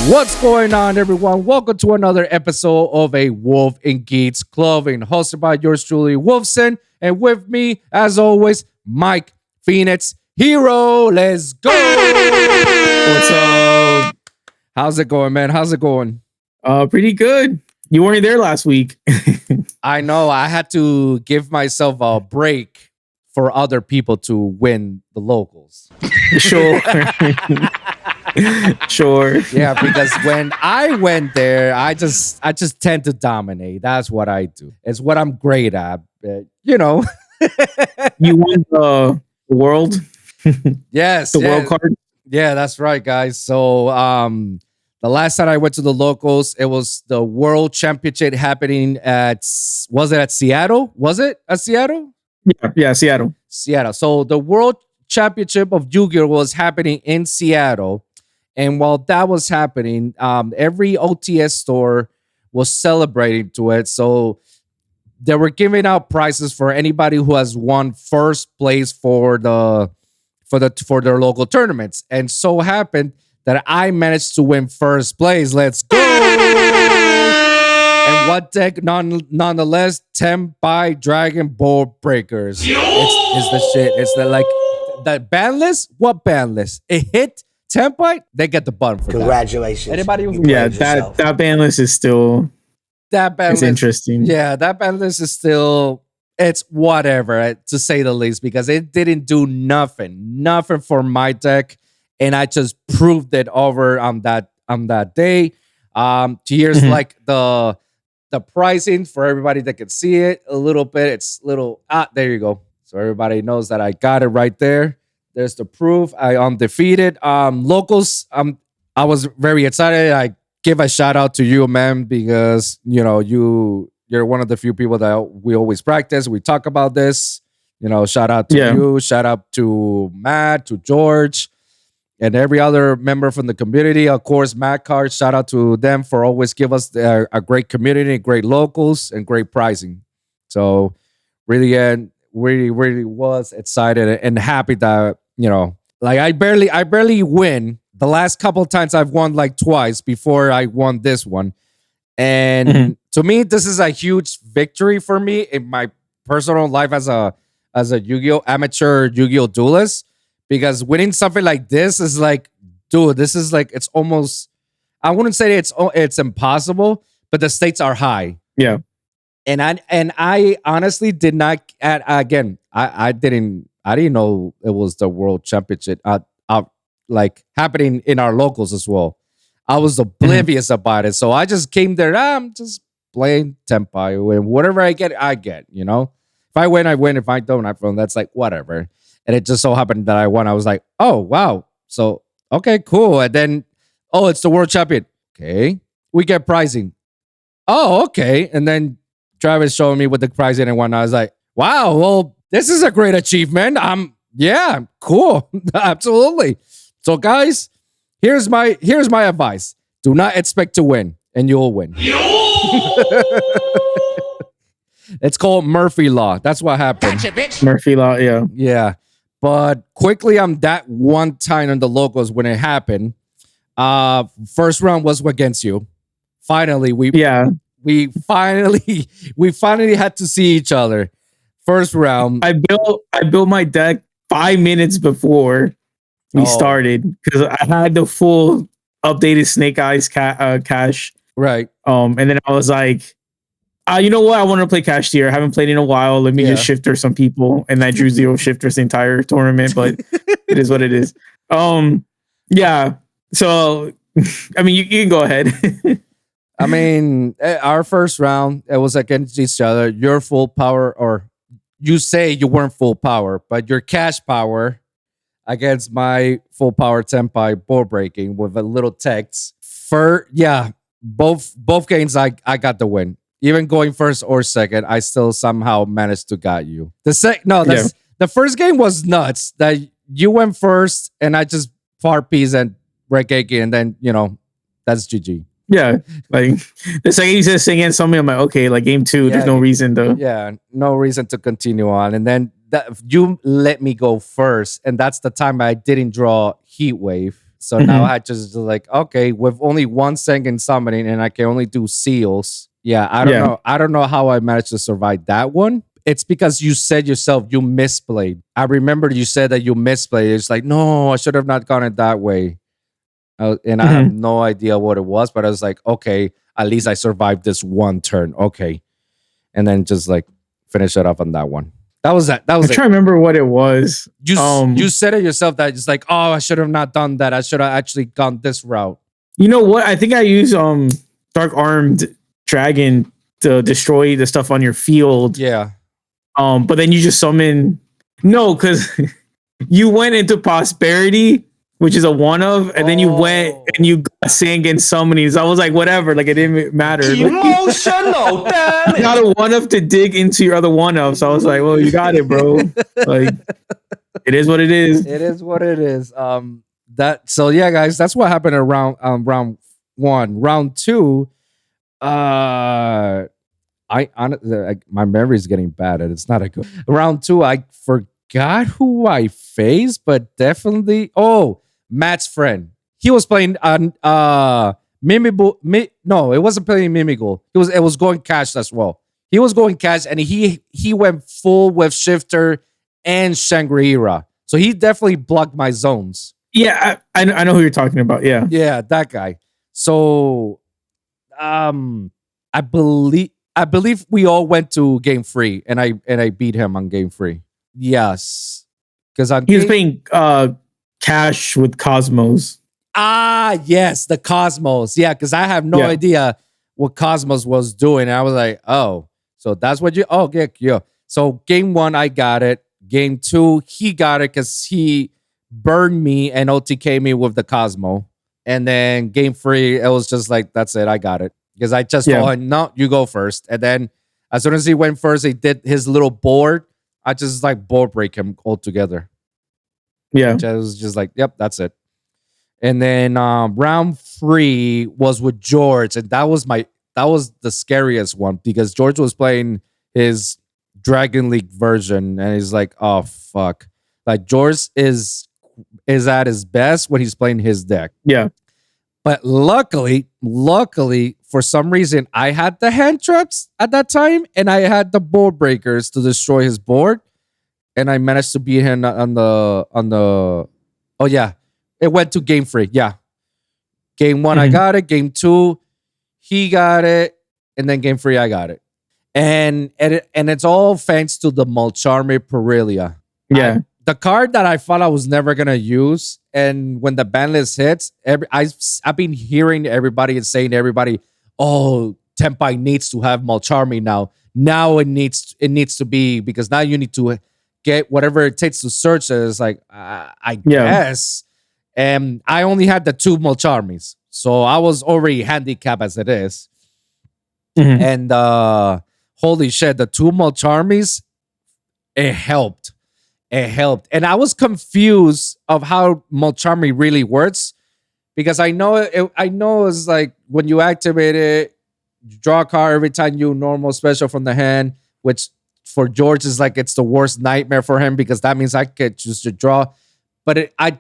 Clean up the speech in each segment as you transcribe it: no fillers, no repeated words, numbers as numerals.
What's going on, everyone? Welcome to another episode of A Wolf in Geek's Clothing, hosted by yours truly, Wolfson, and with me, as always, Mike Phoenix Hero. Let's go! What's up? How's it going, man? How's it going? Pretty good. You weren't there last week. I know. I had to give myself a break for other people to win the locals. Sure. Sure. Yeah, because when I went there, I just tend to dominate. That's what I do. It's what I'm great at. You know. You won the world. Yes. The world card. Yeah, that's right, guys. So the last time I went to the locals, it was the World Championship happening at Seattle? Was it at Seattle? Yeah, Seattle. Seattle. So the World Championship of Yu-Gi-Oh was happening in Seattle. And while that was happening, every OTS store was celebrating to it. So they were giving out prizes for anybody who has won first place for their local tournaments. And so happened that I managed to win first place. Let's go! And what deck? Nonetheless, Tenpai Dragon Ball Breakers. It's the shit. It's the ban list. What ban list? It hit Tenpai. They get the button for Congratulations. that. Anybody? That ban list is still interesting. Yeah, that ban list is still. It's whatever, to say the least, because it didn't do nothing for my deck, and I just proved it over on that day. Here's like the pricing for everybody that can see it a little bit. It's little there you go. So everybody knows that I got it right there. There's the proof. I undefeated. Locals. I was very excited. I give a shout out to you, man, because you're one of the few people that we always practice. We talk about this. Shout out to you. Shout out to Matt, to George, and every other member from the community. Of course, Matt Card. Shout out to them for always give us a great community, great locals, and great pricing. So really was excited and happy that I barely win. The last couple of times I've won like twice before I won this one. And to me, this is a huge victory for me in my personal life as a Yu-Gi-Oh! Amateur Yu-Gi-Oh! Duelist. Because winning something like this is like, dude, this is like, it's almost, I wouldn't say it's impossible, but the stakes are high. Yeah. And I honestly did not, I didn't know it was the World Championship like happening in our locals as well. I was oblivious about it. So I just came there. I'm just playing Tenpai. And whatever I get, I get, If I win, I win. If I don't, I don't. That's like, whatever. And it just so happened that I won. I was like, oh, wow. So, okay, cool. And then, it's the world champion. Okay. We get pricing. Oh, okay. And then Travis showed me with the pricing and whatnot. I was like, wow, well, this is a great achievement. Yeah, cool. Absolutely. So, guys, here's my advice. Do not expect to win, and you'll win. It's called Murphy Law. That's what happened. Gotcha, bitch. Murphy Law, yeah. Yeah. But quickly, that one time on the locals when it happened, first round was against you. Finally, we finally had to see each other. First round. I built my deck 5 minutes before we started because I had the full updated Snake Eyes cache. Right. And then I was like, you know what? I want to play Cash Tier. I haven't played in a while. Let me just shifter some people. And I drew 0 shifters the entire tournament, but it is what it is. Yeah. So, I mean, you can go ahead. I mean, our first round, it was against each other. Your full power, or you say you weren't full power, but your cash power against my full power Tenpai board breaking with a little text. Both games I got the win. Even going first or second, I still somehow managed to got you. The first game was nuts. That you went first, and I just far piece and break and then that's GG. Yeah, like the second you said singing something, I'm like, okay, like game 2, there's no reason to. Yeah, no reason to continue on, and then you let me go first, and that's the time I didn't draw Heat Wave. So now I just like, okay, with only 1 second summoning and I can only do seals. Yeah, I don't know. I don't know how I managed to survive that one. It's because you said yourself you misplayed. I remember you said that you misplayed. It's like, no, I should have not gone it that way. And I have no idea what it was, but I was like, okay, at least I survived this one turn. Okay. And then just like finish it off on that one. That was that. That was I'm trying to remember what it was. You said it yourself that it's like, oh, I should have not done that. I should have actually gone this route. You know what? I think I used Dark Armed Dragon to destroy the stuff on your field. Yeah. But then you just summon. No, because you went into Prosperity, which is a one of, and then you went and you got Sand and Summonings. I was like, whatever, like it didn't matter. Emotional, damn it. You got a one of to dig into your other one of. So I was like, well, you got it, bro. Like, it is what it is. It is what it is. So yeah, guys, that's what happened in round 1. Round 2, I honestly, my memory is getting bad, and it's not a good. Round 2, I forgot who I faced, but definitely, Matt's friend. He was playing on Mimibu. No, it wasn't playing Mimigo. It was going cash as well. He was going cash, and he went full with Shifter and Shangri-La. So he definitely blocked my zones. Yeah, I know who you're talking about. Yeah, that guy. So, I believe we all went to game 3, and I beat him on game 3. Yes, because he was playing cash with Cosmos. Yes, the Cosmos. Yeah, because I have no idea what Cosmos was doing. And I was like, oh, so that's what you. Oh, yeah. So game 1, I got it. Game 2, he got it because he burned me and OTK me with the Cosmo. And then game 3, it was just like, that's it. I got it. Because I just told him, no, you go first. And then as soon as he went first, he did his little board. I just like board break him altogether. Yeah. I was just like, yep, that's it. And then round 3 was with George. And that was the scariest one because George was playing his Dragon League version. And he's like, oh, fuck. Like George is at his best when he's playing his deck. Yeah. But luckily, for some reason, I had the hand traps at that time, and I had the board breakers to destroy his board, and I managed to beat him on the. Oh yeah, it went to game 3. Yeah, game 1 I got it. Game 2, he got it, and then game 3 I got it, and it's all thanks to the Mulcharmy Perilia. Yeah. The card that I thought I was never gonna use, and when the ban list hits, I've been hearing everybody and saying to everybody, "Oh, Tenpai needs to have Mulcharmy now. Now it needs to be because now you need to get whatever it takes to search it." It's like I guess, and I only had the 2 Mulcharmies, so I was already handicapped as it is. And holy shit, the 2 Mulcharmies, it helped. It helped. And I was confused of how Mulcharmy really works because I know it's like when you activate it, you draw a card every time you normal special from the hand, which for George is like it's the worst nightmare for him because that means I could just draw. But I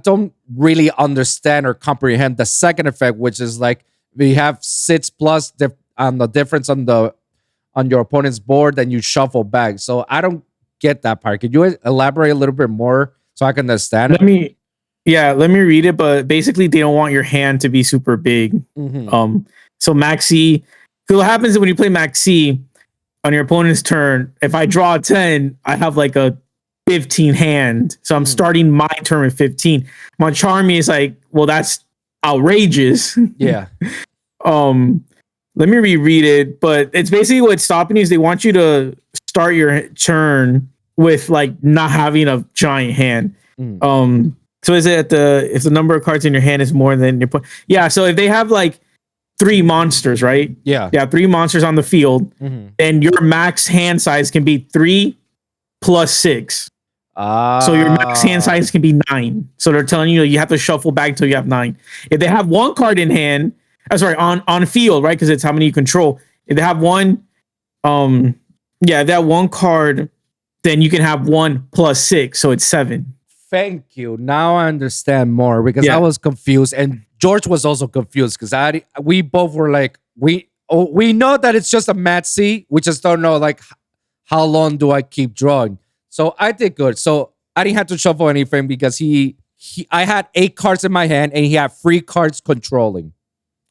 don't really understand or comprehend the second effect, which is like we have 6+ on the difference on your opponent's board, then you shuffle back. So I don't get that part. Could you elaborate a little bit more so I can understand it? Let me read it. But basically, they don't want your hand to be super big. So Maxi, so what happens is when you play Maxi on your opponent's turn, if I draw a 10, I have like a 15 hand. So I'm starting my turn with 15. Mulcharmy is like, well, that's outrageous. Yeah. Let me reread it, but it's basically what's stopping you is they want you to start your turn with like not having a giant hand. So is it if the number of cards in your hand is more than your point? Yeah. So if they have like 3 monsters, right? Yeah. 3 monsters on the field, then your max hand size can be 3 plus 6. So your max hand size can be 9. So they're telling you you have to shuffle back until you have 9. If they have 1 card in hand, on field, right? Because it's how many you control. If they have 1, that 1 card, then you can have 1 plus 6, so it's 7. Thank you. Now I understand more because I was confused, and George was also confused because we both were like we know that it's just a mat C. We just don't know like how long do I keep drawing. So I did good. So I didn't have to shuffle anything because I had 8 cards in my hand and he had 3 cards controlling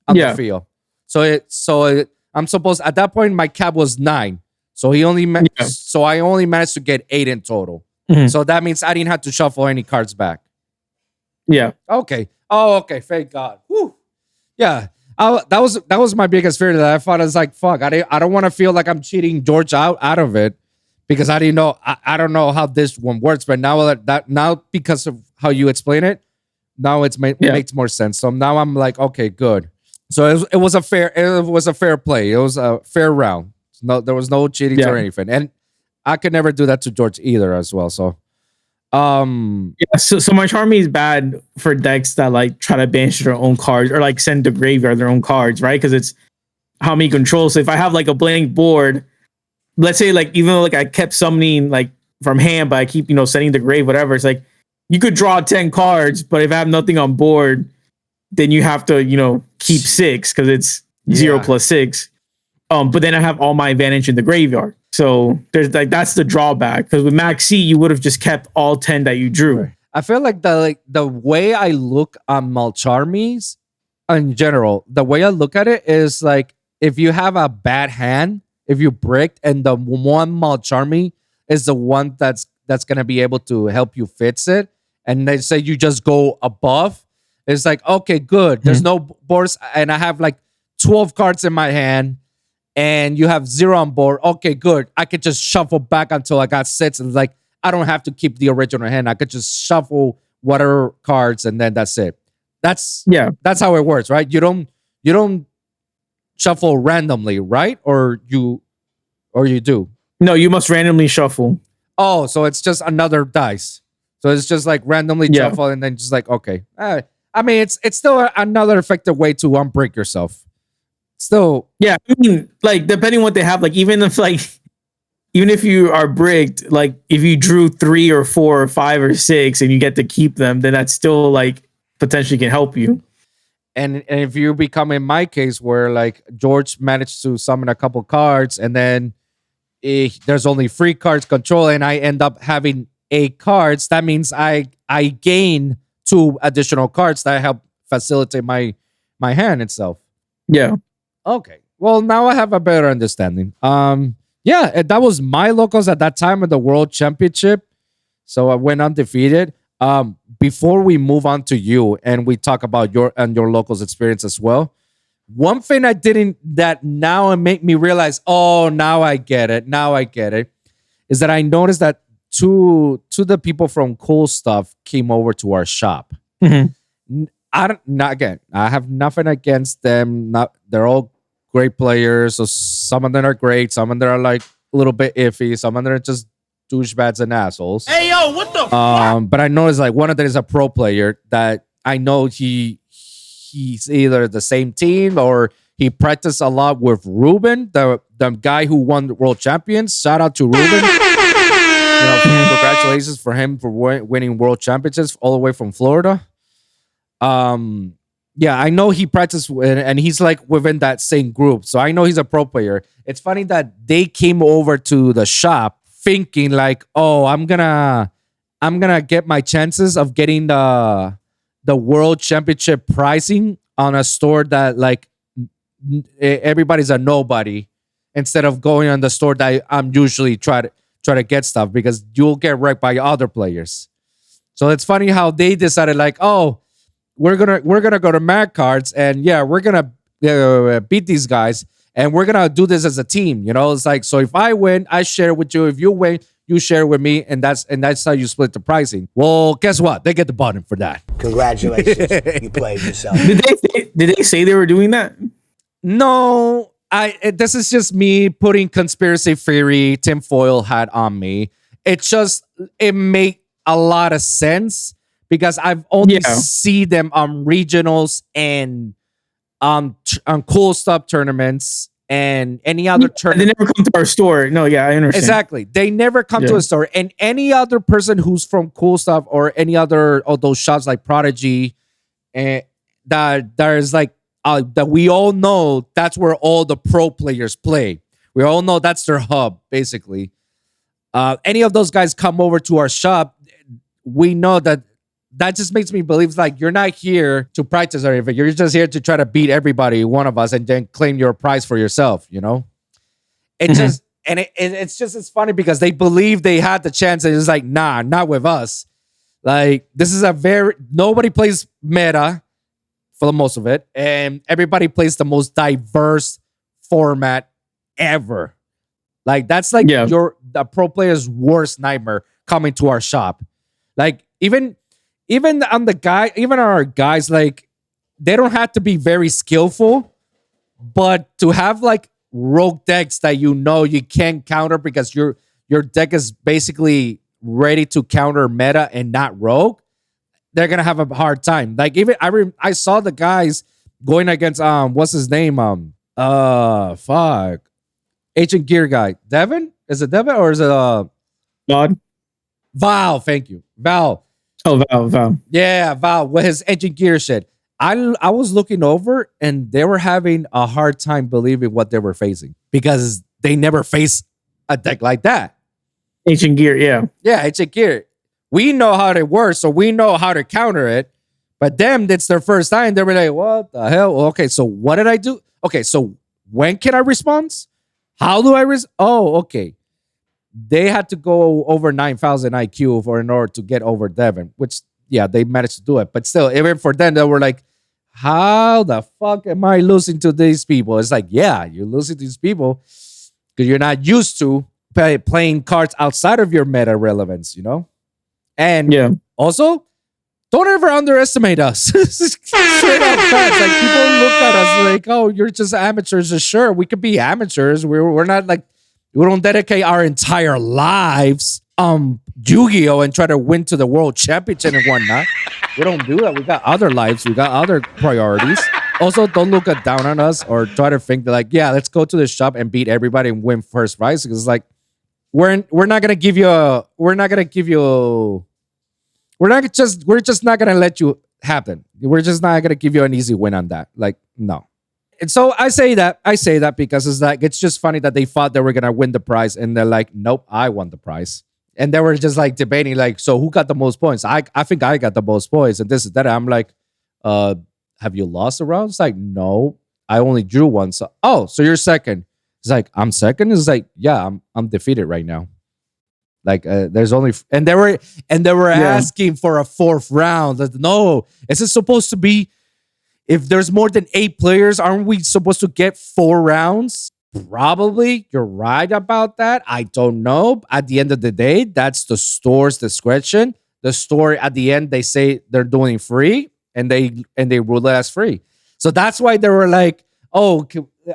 on the field. I'm supposed at that point my cap was 9. So so I only managed to get 8 in total. Mm-hmm. So that means I didn't have to shuffle any cards back. Yeah. Okay. Oh, okay. Thank God. Whew. Yeah. That was my biggest fear that I thought I was like, fuck, I don't want to feel like I'm cheating George out of it because I didn't know. I don't know how this one works, but now because of how you explain it, now it makes more sense. So now I'm like, okay, good. So it was a fair play. It was a fair round. No, there was no cheating or anything, and I could never do that to George either as well. So, so my Charmy is bad for decks that like try to banish their own cards or like send to graveyard their own cards, right? Because it's how many control. So if I have like a blank board, let's say like even though like I kept summoning like from hand, but I keep sending to grave, whatever. It's like you could draw 10 cards, but if I have nothing on board, then you have to keep 6 because it's 0 plus 6. But then I have all my advantage in the graveyard. So there's like that's the drawback because with Max C you would have just kept all 10 that you drew. Right. I feel like the way I look on Malcharmies in general, the way I look at it is like if you have a bad hand, if you bricked and the one Malcharmy is the one that's gonna be able to help you fix it, and they say you just go above, it's like okay, good. There's no boards, and I have like 12 cards in my hand. And you have 0 on board. Okay, good. I could just shuffle back until I got 6. And like, I don't have to keep the original hand. I could just shuffle whatever cards and then that's it. That's how it works, right? You don't shuffle randomly, right? Or you do? No, you must randomly shuffle. Oh, so it's just another dice. So it's just like randomly shuffle and then just like, okay. I mean, it's still another effective way to unbreak yourself. Still, I mean, like depending what they have, like even if you are bricked, like if you drew 3 or 4 or 5 or 6 and you get to keep them, then that's still like potentially can help you. And if you become in my case where like George managed to summon a couple cards and then there's only 3 cards control and I end up having 8 cards, that means I gain 2 additional cards that help facilitate my hand itself. Yeah. Okay. Well, now I have a better understanding. That was my locals at that time of the World Championship. So I went undefeated. Before we move on to you and we talk about your locals experience as well, one thing that now it made me realize, oh, now I get it, is that I noticed that two the people from Cool Stuff came over to our shop. Mm-hmm. I have nothing against them. They're all great players. So some of them are great. Some of them are like a little bit iffy. Some of them are just douchebags and assholes. Hey yo, what the fuck? But I know it's like one of them is a pro player that I know he's either the same team or he practiced a lot with Ruben, the guy who won the world champions. Shout out to Ruben. Congratulations for him for winning world championships all the way from Florida. I know he practiced and he's like within that same group. So I know he's a pro player. It's funny that they came over to the shop thinking like, oh, I'm gonna get my chances of getting the world championship pricing on a store that like everybody's a nobody, instead of going on the store that I'm usually try to get stuff because you'll get wrecked by other players. So it's funny how they decided like, oh, we're gonna go to Mad Cards and we're gonna beat these guys and we're gonna do this as a team. It's like, so if I win, I share it with you. If you win, you share it with me, and that's how you split the pricing. Well, guess what? They get the button for that. Congratulations, you played yourself. Did they say they were doing that? No, this is just me putting conspiracy theory tinfoil hat on me. It made a lot of sense. Because I've only seen them on regionals and on Cool Stuff tournaments and any other They tournament. never come to our store. No, yeah, I understand. Exactly. They never come to a store. And any other person who's from Cool Stuff or any other of those shops like Prodigy, and that there's like that we all know that's where all the pro players play. We all know that's their hub, basically. Any of those guys come over to our shop, we know that just makes me believe like you're not here to practice or anything. You're just here to try to beat everybody, one of us, and then claim your prize for yourself, you know? It just and it's funny because they believe they had the chance, and it's like, nah, not with us. Like, this is nobody plays meta for the most of it, and everybody plays the most diverse format ever. Like, that's like the pro player's worst nightmare coming to our shop. Like, even our guys, like, they don't have to be very skillful, but to have like rogue decks that you can't counter because your deck is basically ready to counter meta and not rogue, they're gonna have a hard time. Like, even I saw the guys going against what's his name, Ancient Gear guy, Devin. Is it Devin or is it God? Val? Thank you, Val. Oh, Val. Yeah, Val with his Ancient Gear shit. I was looking over and they were having a hard time believing what they were facing because they never faced a deck like that. Ancient Gear, yeah. Yeah, Ancient Gear. We know how it works, so we know how to counter it. But them, it's their first time. They were like, what the hell? Okay, so what did I do? Okay, so when can I respond? How do I Oh, okay. They had to go over 9,000 IQ in order to get over Devin, which, yeah, they managed to do it. But still, even for them, they were like, how the fuck am I losing to these people? It's like, yeah, you're losing to these people because you're not used to playing cards outside of your meta relevance, you know? And also, don't ever underestimate us. Straight up facts. Like, people look at us like, oh, you're just amateurs. Sure, we could be amateurs. We're not like, we don't dedicate our entire lives Yu-Gi-Oh and try to win to the world championship and whatnot. We don't do that. We got other lives. We got other priorities. Also, don't look down on us or try to think that, like, yeah, let's go to the shop and beat everybody and win first prize. Because it's like, we're just not gonna let you happen. We're just not gonna give you an easy win on that. Like, no. And so I say that because it's like, it's just funny that they thought they were gonna win the prize and they're like, nope, I won the prize. And they were just like debating, like, so who got the most points? I think I got the most points, and this is that. I'm like, have you lost a round? It's like, no, I only drew one. So, so you're second. It's like, I'm second. It's like, yeah, I'm defeated right now. Like, there's only, and they were asking for a fourth round. Like, no, is it supposed to be? If there's more than 8 players, aren't we supposed to get 4 rounds? Probably. You're right about that. I don't know. At the end of the day, that's the store's discretion. The store at the end, they say they're doing free, and they rule it as free. So that's why they were like, oh,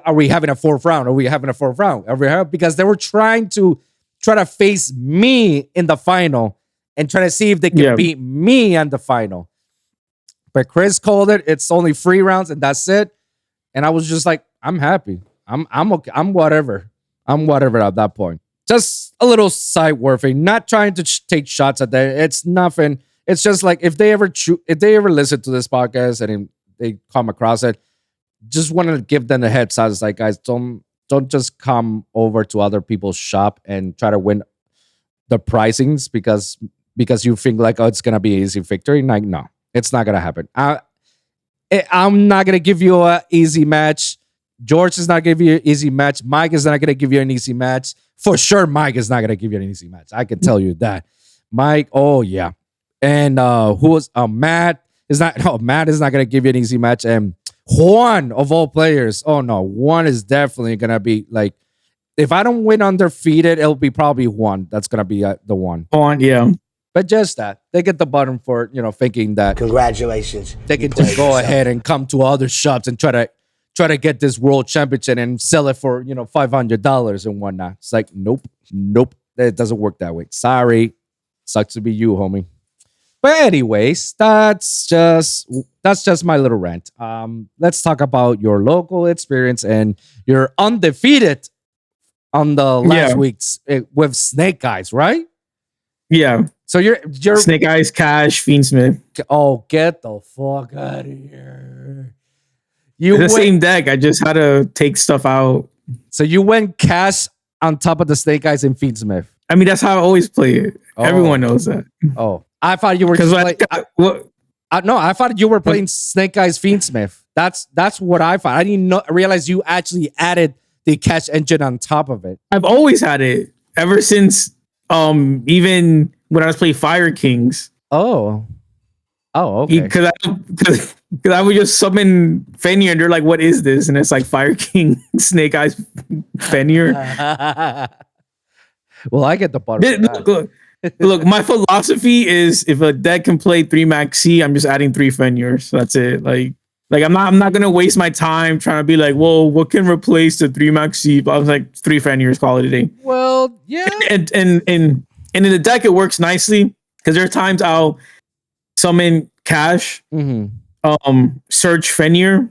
are we having a fourth round? Are we having a fourth round? Because they were trying to face me in the final and try to see if they can beat me in the final. But Chris called it. It's only 3 rounds and that's it. And I was just like, I'm happy. I'm okay. I'm whatever at that point. Just a little side warfing, not trying to take shots at that. It's nothing. It's just like, if they ever listen to this podcast and they come across it, just want to give them a heads up. It's like, guys, don't just come over to other people's shop and try to win the pricings because you think like, oh, it's gonna be an easy victory. Like, no, it's not gonna happen. I'm not gonna give you an easy match. George is not gonna give you an easy match. Mike is not gonna give you an easy match. For sure, Mike is not gonna give you an easy match. I can tell you that. Mike, oh yeah. And Matt is not gonna give you an easy match. And Juan, of all players, oh no, Juan is definitely gonna be like, if I don't win undefeated, it'll be probably Juan. That's gonna be the one. Juan, yeah. But just that, they get the button for, thinking that Congratulations. They can just go ahead and come to other shops and try to get this world championship and sell it for, $500 and whatnot. It's like, nope. It doesn't work that way. Sorry. Sucks to be you, homie. But anyways, that's just my little rant. Let's talk about your local experience and you're undefeated on the last week's with Snake Eyes, right? Yeah. So you're Snake Eyes, Cash, Fiendsmith. Oh, get the fuck out of here! The same deck. I just had to take stuff out. So you went Cash on top of the Snake Eyes and Fiendsmith. I mean, that's how I always play it. Everyone knows that. Oh, I thought you were just I thought you were playing Snake Eyes Fiendsmith. That's what I thought. I didn't realize you actually added the Cash engine on top of it. I've always had it ever since. Even when I was playing Fire Kings. Oh, okay. Because I would just summon Fenrir and they're like, "What is this?" And it's like Fire King, Snake Eyes, Fenrir. Well, I get the button. Look, my philosophy is if a deck can play 3 Max C, I'm just adding 3 Fenrirs. So that's it. Like I'm not gonna waste my time trying to be like, well, what can replace the 3 Max C? But I was like 3 Fenrirs, call it a day. Well, yeah. And in the deck it works nicely because there are times I'll summon Cash, search Fenrir,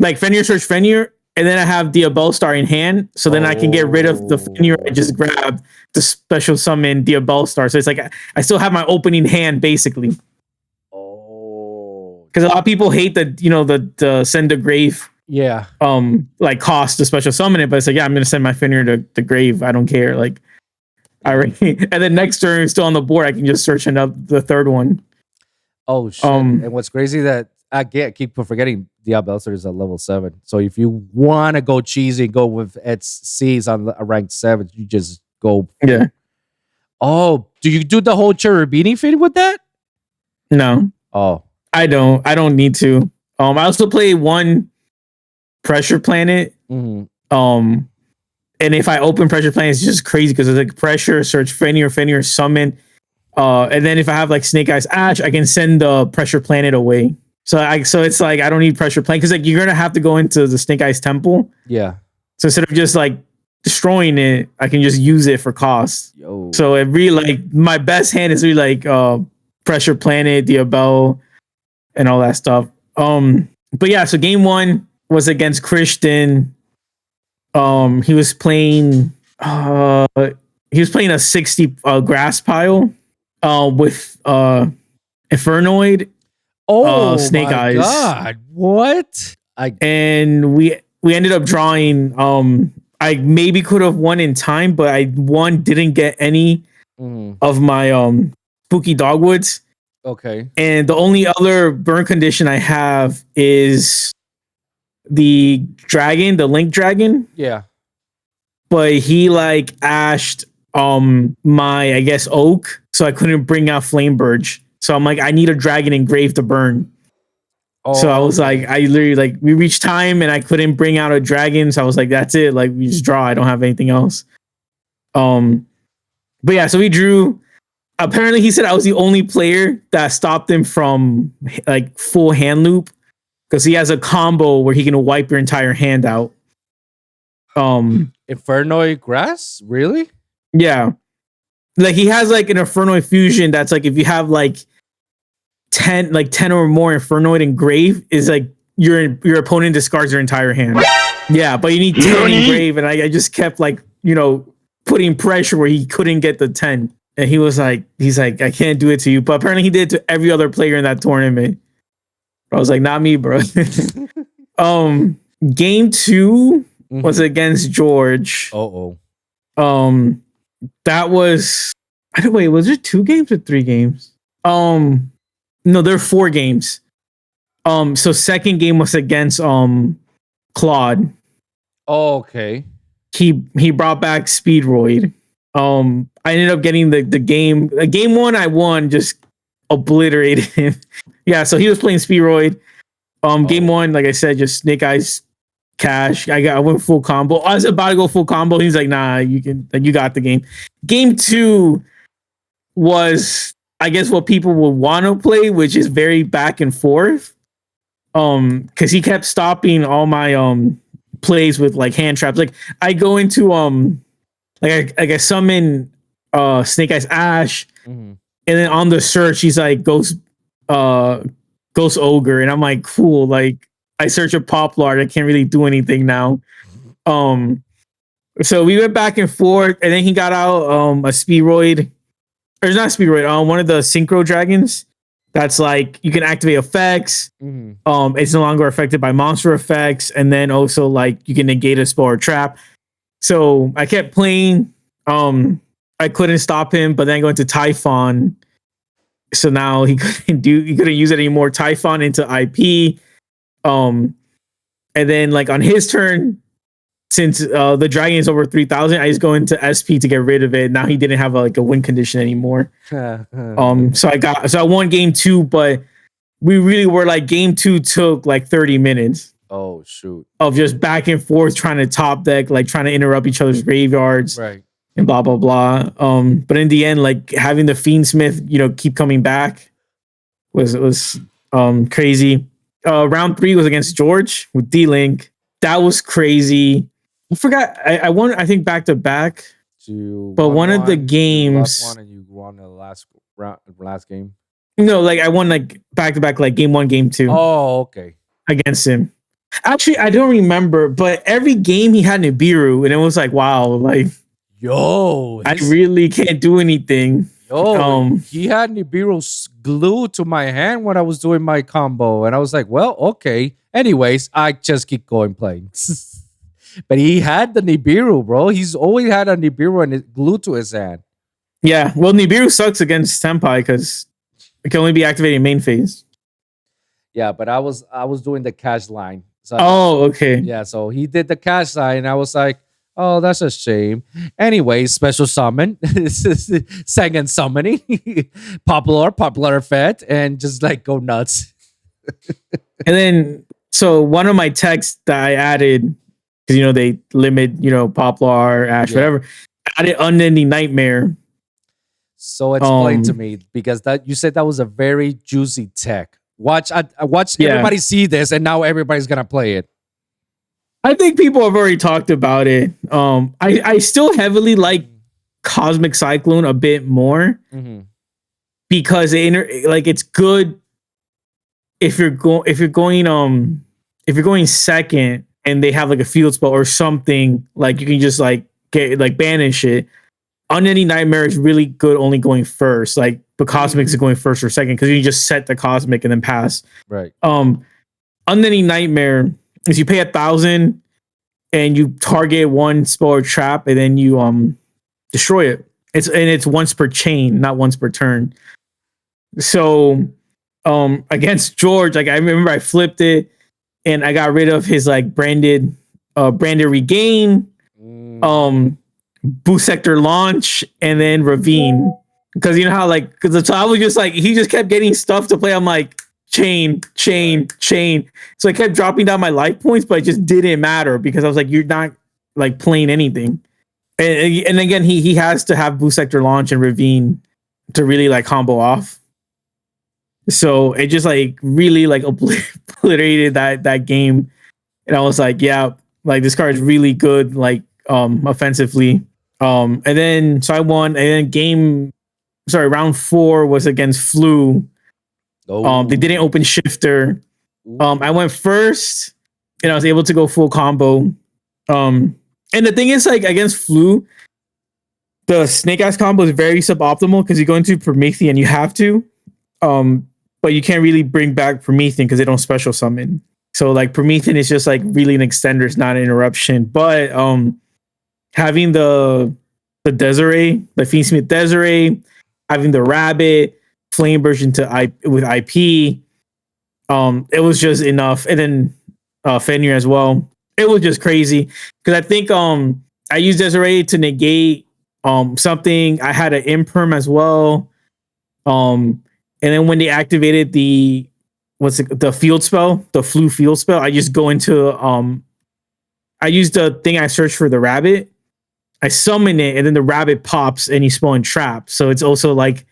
like Fenrir search Fenrir, and then I have Diabell Star in hand, so then I can get rid of the Fenrir. I just grab the special summon Diabell Star. So it's like I still have my opening hand basically. Oh, because a lot of people hate the send to grave. Yeah. Like cost to special summon it, but it's like, yeah, I'm gonna send my Fenrir to the grave. I don't care. Like, and then next turn, still on the board, I can just search the third one. Oh shit! And what's crazy that I keep forgetting Diabell Star is at level 7. So if you want to go cheesy and go with its C's on a ranked 7, you just go. Yeah. Oh, do you do the whole Cherubini thing with that? No. Oh, I don't need to. I also play 1 Pressure Planet. And if I open Pressure Planet, it's just crazy because it's like pressure, search Fenrir, summon. And then if I have like Snake Eyes Ash, I can send the Pressure Planet away. So it's like I don't need Pressure Planet because like you're gonna have to go into the Snake Eyes Temple. Yeah. So instead of just like destroying it, I can just use it for cost. Yo. So it really like my best hand is really like Pressure Planet, Diabell, and all that stuff. But yeah, so game 1 was against Christian. He was playing a 60 grass pile with Infernoid. Oh, Snake Eyes. God, what? And we ended up drawing. I maybe could have won in time, but I didn't get any of my spooky dogwoods. Okay. And the only other burn condition I have is the dragon, the Link Dragon. Yeah. But he like ashed my, I guess, oak, so I couldn't bring out Flamebird. So I'm like, I need a dragon engrave to burn. Oh, so I was like, I literally like we reached time and I couldn't bring out a dragon. So I was like, that's it. Like we just draw. I don't have anything else. But yeah, so we drew. Apparently he said I was the only player that stopped him from like full hand loop because he has a combo where he can wipe your entire hand out. Infernoid grass? Really? Yeah. Like he has like an Infernoid fusion that's like if you have like 10 or more Infernoid engrave is like your opponent discards your entire hand. Yeah, but you need 10 engrave, and I just kept like, putting pressure where he couldn't get the 10. And he's like, I can't do it to you. But apparently he did it to every other player in that tournament. I was like, not me, bro. Game 2 was against George. That was, wait, was it 2 games or 3 games? No, there are 4 games. So second game was against Claude. Oh, okay. He brought back Speedroid. I ended up getting the game. Game 1 I won, just obliterated him. Yeah, so he was playing Speedroid. Game 1, like I said, just Snake Eyes Cash. I went full combo. I was about to go full combo. He's like, nah, you got the game. Game 2 was, I guess, what people would want to play, which is very back and forth. Because he kept stopping all my plays with like hand traps. Like I go into I summon Snake Eyes Ash, And then on the search, he's like Ghost Ogre, and I'm like, cool. Like I search a Poplar, I can't really do anything now. So we went back and forth, and then he got out a Spearoid, or not Spearoid, one of the Synchro Dragons. That's like you can activate effects. It's no longer affected by monster effects, and then also like you can negate a spell or trap. So I kept playing. I couldn't stop him, but then I go into Typhon. So now he couldn't use it anymore. Typhon into IP. And then like on his turn, since the dragon is over 3,000, I just go into SP to get rid of it. Now he didn't have a win condition anymore. So I won game 2, but we really were like game 2 took like 30 minutes. Oh shoot. Of just back and forth trying to top deck, like trying to interrupt each other's graveyards. Right. And blah blah blah. But in the end, like having the Fiendsmith, keep coming back was crazy. Round 3 was against George with D-Link. That was crazy. I forgot. I won, I think, back to back. But one of the games. One and you won the last game. No, like I won like back to back, like game 1, game 2. Oh, okay. Against him. Actually, I don't remember, but every game he had Nibiru, and it was like, wow, like, yo, I really can't do anything. He had Nibiru glued to my hand when I was doing my combo, and I was like, well, okay. Anyways, I just keep going playing. But he had the Nibiru, bro. He's always had a Nibiru and it glued to his hand. Yeah, well, Nibiru sucks against Senpai because it can only be activated in main phase. Yeah, but I was doing the cash line. So okay. Yeah, so he did the cash line, and I was like, oh, that's a shame. Anyway, special summon, second summoning, popular fed, and just like go nuts. And then, so one of my texts that I added, because they limit, Poplar, Ash, whatever. I added Unending Nightmare. So explain to me, because that you said that was a very juicy tech. Watch everybody see this, and now everybody's gonna play it. I think people have already talked about it. I still heavily like Cosmic Cyclone a bit more because it's good if you're going second and they have like a field spell or something, like you can just like get like banish it. Unending Nightmare is really good only going first, like, but Cosmic is going first or second because you just set the Cosmic and then pass. Right. Unending Nightmare is you pay 1,000 and you target one spell or trap and then you destroy it. It's once per chain, not once per turn. So against George, like I remember I flipped it and I got rid of his like branded regain, boost sector launch, and then ravine. Because you know how so I was just like, he just kept getting stuff to play. I'm like, chain. So I kept dropping down my life points, but it just didn't matter because I was like, you're not like playing anything. And again, he has to have boost sector launch and ravine to really like combo off. So it just like really like obliterated that game. And I was like, yeah, like this card is really good, like offensively. And then so I won, and then round 4 was against Flu. They didn't open shifter. I went first and I was able to go full combo. And the thing is, like, against Flu, the Snake Eyes combo is very suboptimal because you go into Promethean, you have to. But you can't really bring back Promethean because they don't special summon. So like Promethean is just like really an extender, it's not an interruption. But having the Desiree, the Fiendsmith Desiree, having the Rabbit, Flame version with IP, it was just enough. And then Fenrir as well. It was just crazy. Because I think I used Desiree to negate something. I had an Imperm as well. And then when they activated the field spell, the Flu field spell, I just go into I used the thing I searched for the Rabbit. I summon it, and then the Rabbit pops and you spawn trap. So it's also like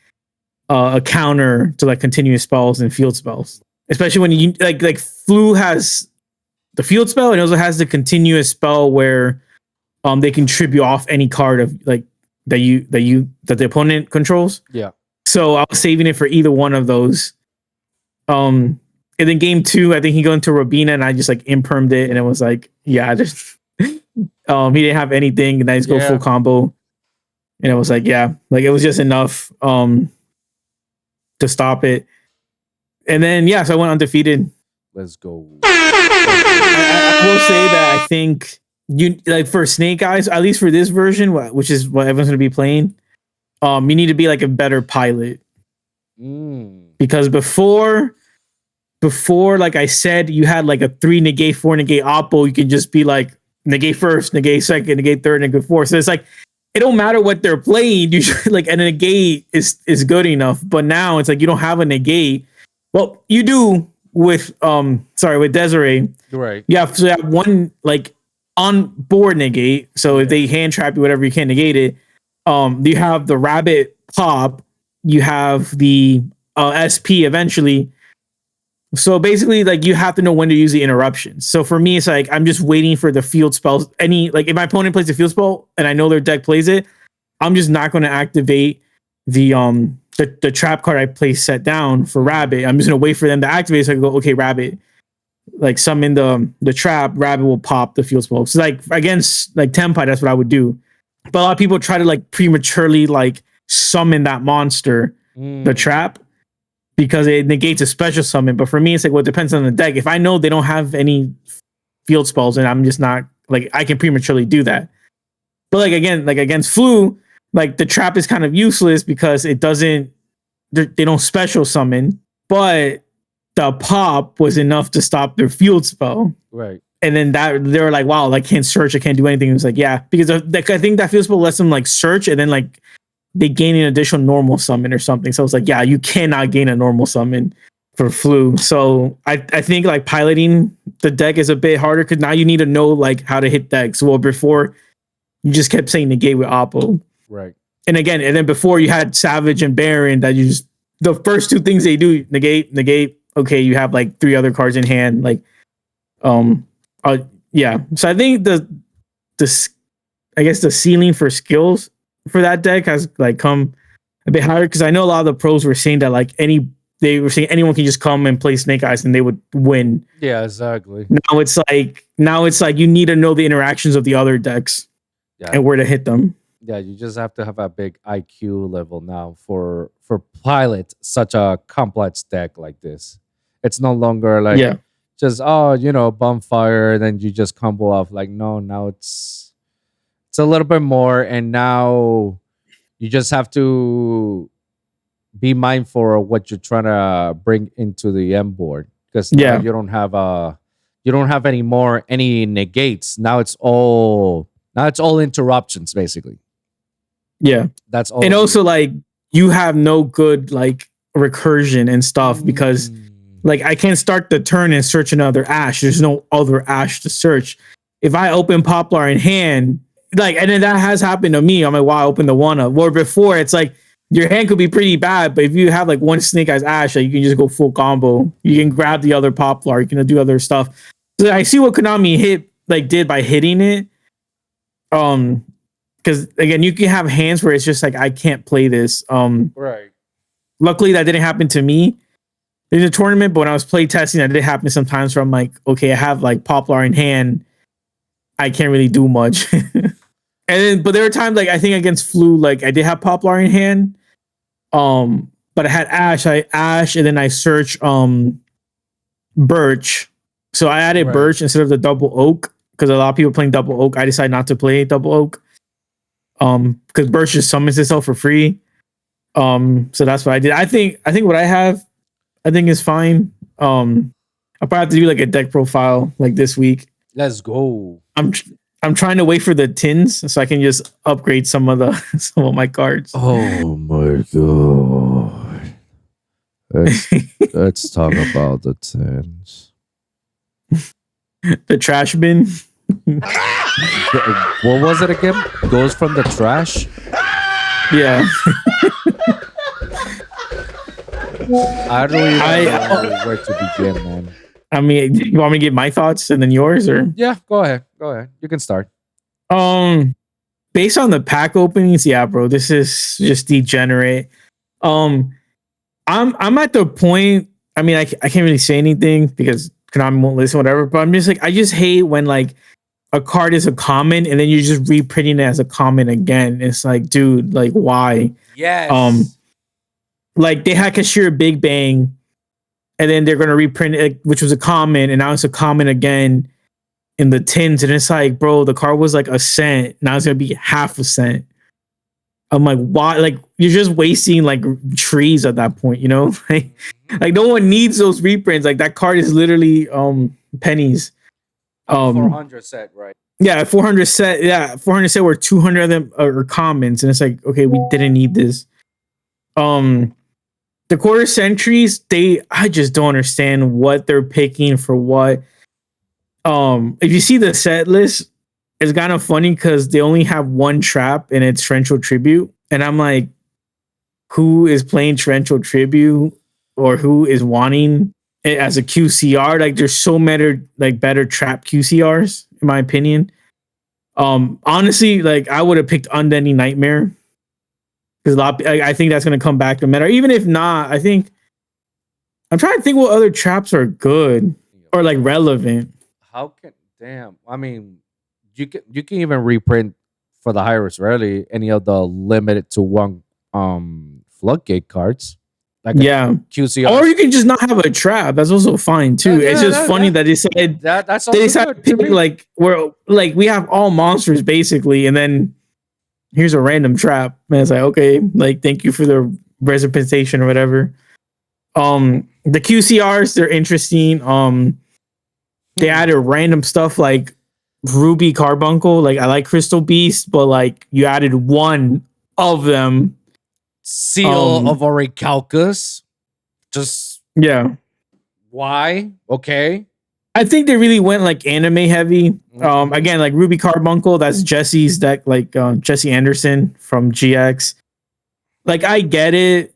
a counter to like continuous spells and field spells. Especially when you like Flu has the field spell and it also has the continuous spell where they can trip you off any card of like that the opponent controls. Yeah. So I was saving it for either one of those. And then game 2, I think he got into Robina and I just like impermed it and it was like, yeah, just he didn't have anything and I just go full combo. And it was like, yeah, like it was just enough to stop it. And then so I went undefeated. Let's go. I will say that I think you like for Snake Eyes, at least for this version, which is what everyone's gonna be playing, you need to be like a better pilot. Because before, like I said, you had like a 3 negate, 4 negate oppo. You can just be like negate first, negate second, negate third, negate fourth. So it's like it don't matter what they're playing. You should, like a negate is good enough. But now it's like you don't have a negate. Well, you do with with Desiree. Right. You have one like on board negate. So if they hand trap you, whatever, you can't negate it. You have the rabbit pop. You have the SP eventually. So basically, like you have to know when to use the interruptions. So for me, it's like I'm just waiting for the field spells. Like if my opponent plays a field spell and I know their deck plays it, I'm just not going to activate the trap card I place set down for Rabbit. I'm just going to wait for them to activate. So I can go, okay, Rabbit, like summon the trap. Rabbit will pop the field spell. So like against like Tempai, that's what I would do. But a lot of people try to like prematurely like summon that monster, the trap, because it negates a special summon. But for me, it's like, well, it depends on the deck. If I know they don't have any field spells and I'm just not like, I can prematurely do that. But like, again, like against Flu, like the trap is kind of useless because it doesn't, they don't special summon, but the pop was enough to stop their field spell. Right. And then they were like, wow, I can't search. I can't do anything. It was like, yeah, because I think that field spell lets them like search and then like, they gain an additional normal summon or something. So it's like, yeah, you cannot gain a normal summon for Flu. So I think like piloting the deck is a bit harder because now you need to know like how to hit decks. Well, before you just kept saying negate with Oppo. Right. And then before you had Savage and Baron that you just, the first 2 things they do, negate. Okay, you have like 3 other cards in hand. Like, yeah. So I think I guess the ceiling for skills for that deck has like come a bit higher because I know a lot of the pros were saying that like they were saying anyone can just come and play Snake Eyes and they would win. Yeah, exactly. Now it's like you need to know the interactions of the other decks and where to hit them. Yeah, you just have to have a big IQ level now for pilot such a complex deck like this. It's no longer like just bonfire, then you just combo off. Like no, now it's a little bit more, and now you just have to be mindful of what you're trying to bring into the end board because now you don't have any negates. Now it's all interruptions basically. Yeah, that's all. And also like you have no good like recursion and stuff because like I can't start the turn and search another Ash. There's no other Ash to search. If I open Poplar in hand. Like, and then that has happened to me. I'm like, wow, I opened the one up. Where before, it's like your hand could be pretty bad, but if you have like one Snake Eyes Ash, like, you can just go full combo. You can grab the other Poplar. You can do other stuff. So I see what Konami did by hitting it. Because again, you can have hands where it's just like I can't play this. Right. Luckily, that didn't happen to me in the tournament. But when I was play testing, that did happen sometimes. Where I'm like, okay, I have like Poplar in hand. I can't really do much. But there were times like I think against Flu, like I did have Poplar in hand. But I had Ash. And then I searched Birch. So I added Birch instead of the double oak because a lot of people playing double oak. I decided not to play double oak. Because Birch just summons itself for free. So that's what I did. I think what I have, is fine. I'll probably have to do like a deck profile like this week. Let's go. I'm trying to wait for the tins so I can just upgrade some of my cards. Oh my god. Let's talk about the tins. The trash bin. What was it again? Goes from the trash? Yeah. I don't even know where to begin, man. I mean, you want me to give my thoughts and then yours, or? Yeah, go ahead. You can start. Based on the pack openings, yeah, bro, this is just degenerate. I'm at the point. I mean, I can't really say anything because Konami won't listen, whatever. But I'm just like, I just hate when like a card is a common and then you're just reprinting it as a common again. It's like, dude, like why? Yes. Like they had Kashira Big Bang, and then they're gonna reprint it, which was a common, and now it's a common again in the tins, and it's like, bro, the card was like a cent. Now it's gonna be half a cent. I'm like, why? Like you're just wasting like trees at that point, you know? Like no one needs those reprints. Like that card is literally pennies. 400 set, right? Yeah, 400 set. Yeah, 400 set where 200 of them are commons, and it's like, okay, we didn't need this. The quarter centuries, I just don't understand what they're picking for what. If you see the set list, it's kind of funny because they only have one trap and it's Torrential Tribute. And I'm like, who is playing Torrential Tribute or who is wanting it as a QCR? Like there's so many like better trap QCRs, in my opinion. Honestly, like I would have picked Undeadly Nightmare. Because I think that's going to come back to meta. Even if not, I think I'm trying to think what other traps are good or like relevant. I mean, you can even reprint for the high-risk rarely any of the limited to one floodgate cards. Like QCR. Or you can just not have a trap. That's also fine too. It's just funny that they said that's they decided to pick like we have all monsters basically, and then here's a random trap. And it's like, okay, like thank you for the representation or whatever. The QCRs, they're interesting. They added random stuff like Ruby Carbuncle. Like I like Crystal Beast, but like you added one of them. Seal of Orichalcus. Just why? Okay. I think they really went like anime heavy. Again, like Ruby Carbuncle, that's Jesse's deck, like Jesse Anderson from GX. Like I get it,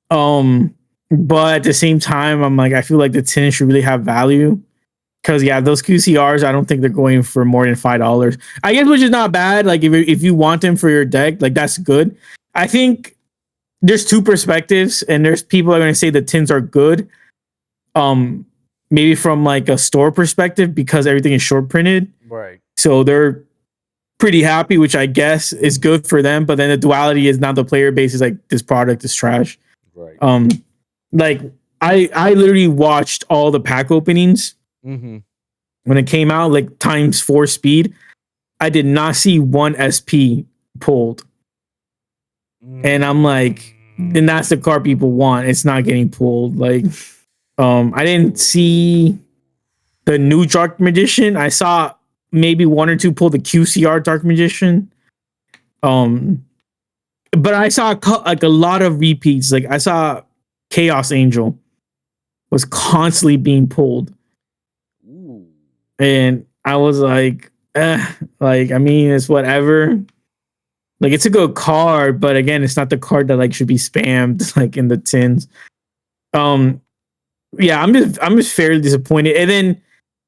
but at the same time, I'm like, I feel like the tin should really have value because those QCRs, I don't think they're going for more than $5. I guess, which is not bad. Like if you want them for your deck, like that's good. I think there's two perspectives, and there's people that are going to say the tins are good. Maybe from like a store perspective because everything is short printed. Right. So they're pretty happy, which I guess is good for them. But then the duality is now the player base is like, this product is trash. Right. Like I literally watched all the pack openings when it came out, like times 4 speed. I did not see one SP pulled. And I'm like, then that's the card people want. It's not getting pulled. Like, I didn't see the new Dark Magician. I saw maybe 1 or 2 pull the QCR Dark Magician. But I saw like a lot of repeats. Like I saw Chaos Angel was constantly being pulled. Ooh. And I was like, like, I mean, it's whatever. Like it's a good card, but again, it's not the card that like should be spammed like in the tins. Yeah, I'm just fairly disappointed. And then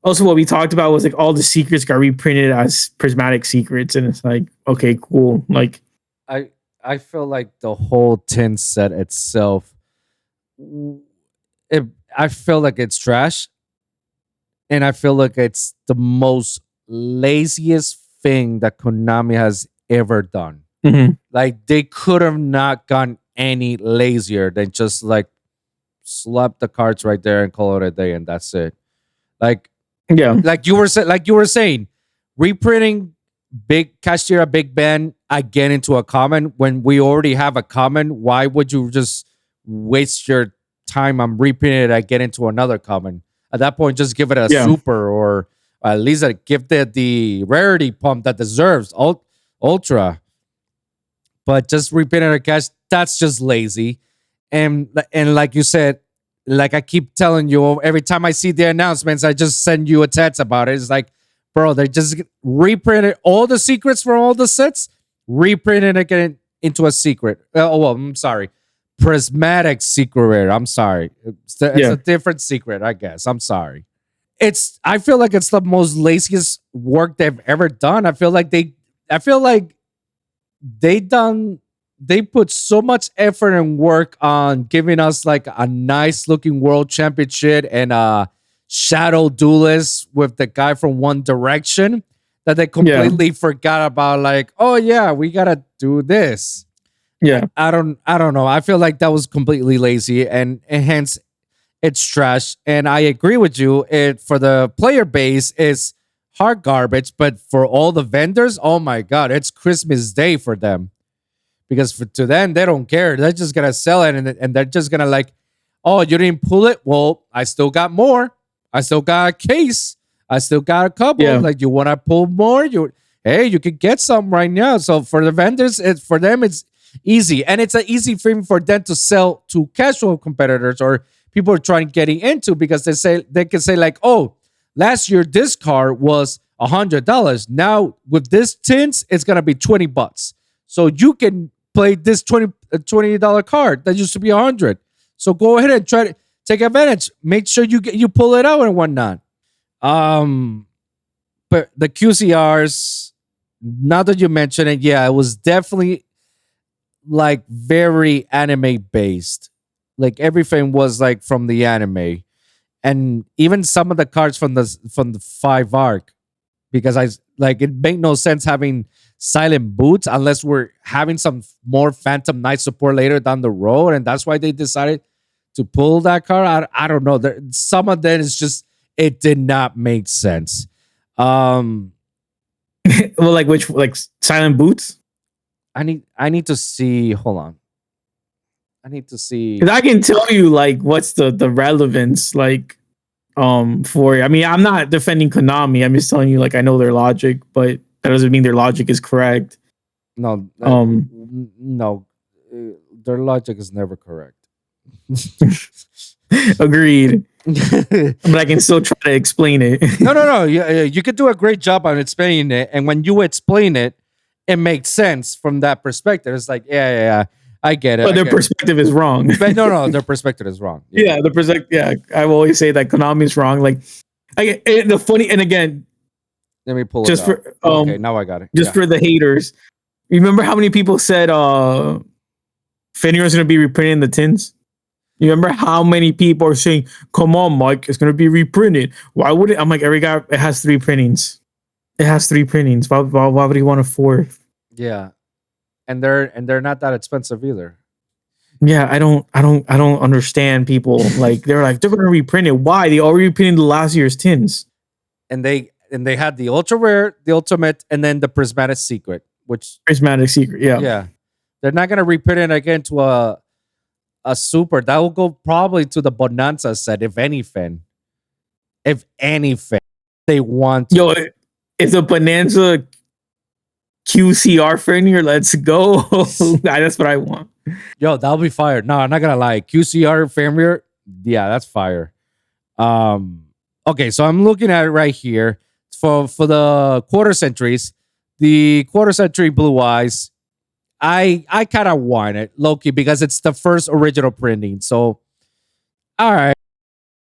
also what we talked about was like all the secrets got reprinted as prismatic secrets, and it's like, okay, cool. Like I feel like the whole tin set itself, I feel like it's trash, and I feel like it's the most laziest thing that Konami has ever done. Like they could have not gone any lazier than just like slap the cards right there and call it a day, and that's it. Like you were saying, reprinting big Kashtira Big Ben again into a common when we already have a common. Why would you just waste your time on reprinting it again into another common? At that point, just give it a super, or at least give it the rarity pump that deserves ultra. But just reprinting a cash, that's just lazy. And like you said, like I keep telling you, every time I see the announcements, I just send you a text about it. It's like, bro, they just reprinted all the secrets from all the sets, reprinted it again into a secret. I'm sorry. Prismatic secret rare. I'm sorry. It's a different secret, I guess. I'm sorry. I feel like it's the most laziest work they've ever done. I feel like they done they put so much effort and work on giving us like a nice looking world championship and shadow duelist with the guy from One Direction that they completely forgot about. Like, oh yeah, we gotta do this. Yeah. I don't know. I feel like that was completely lazy and hence it's trash. And I agree with you. It for the player base is hard garbage, but for all the vendors, oh my god, it's Christmas Day for them. Because to them, they don't care. They're just gonna sell it and they're just gonna like, oh, you didn't pull it? Well, I still got more. I still got a case. I still got a couple. Yeah. Like, you wanna pull more? You could get some right now. So for the vendors, for them, it's easy. And it's an easy thing for them to sell to casual competitors or people are trying getting into because they can say like, oh, last year this car was $100. Now with this tins, it's gonna be $20. So you can play this $20 card that used to be $100. So go ahead and try to take advantage. Make sure you pull it out and whatnot. But the QCRs, now that you mention it, yeah, it was definitely like very anime based. Like everything was like from the anime, and even some of the cards from the 5 arc, because it made no sense having silent boots unless we're having some more Phantom Knight support later down the road, and that's why they decided to pull that card. I don't know. Some of them is just it did not make sense. Well, like which silent boots? I need to see. Hold on. I need to see. Because I can tell you like what's the relevance like for it. I mean, I'm not defending Konami. I'm just telling you like I know their logic, but that doesn't mean their logic is correct. No. No. Their logic is never correct. Agreed. But I can still try to explain it. No. You could do a great job on explaining it, and when you explain it, it makes sense from that perspective. It's like, yeah. I get it. But their perspective is wrong. But no, their perspective is wrong. Yeah, the perspective. Yeah, I will always say that Konami is wrong. Like, the funny, and again, let me pull just it up. for Okay, now I got it. Just for the haters, remember how many people said Fenrir is going to be reprinting the tins? You remember how many people are saying, "Come on, Mike, it's going to be reprinted." Why would it? I'm like, every guy, it has 3 printings. It has 3 printings. Why would he want a 4th? Yeah. And they're not that expensive either. Yeah, I don't understand people. Like they're gonna reprint it. Why? They already reprinted the last year's tins. And they had the ultra rare, the ultimate, and then the prismatic secret, which prismatic secret. Yeah. Yeah. They're not gonna reprint it again to a super. That will go probably to the Bonanza set, if anything. If anything, they want to. Yo, if the Bonanza QCR Fenrir, let's go. That's what I want. Yo, that'll be fire. No, I'm not gonna lie. QCR Fenrir, yeah, that's fire. Okay, so I'm looking at it right here. For the quarter centuries, the quarter century Blue Eyes, I kind of want it, Loki, because it's the first original printing. So, all right,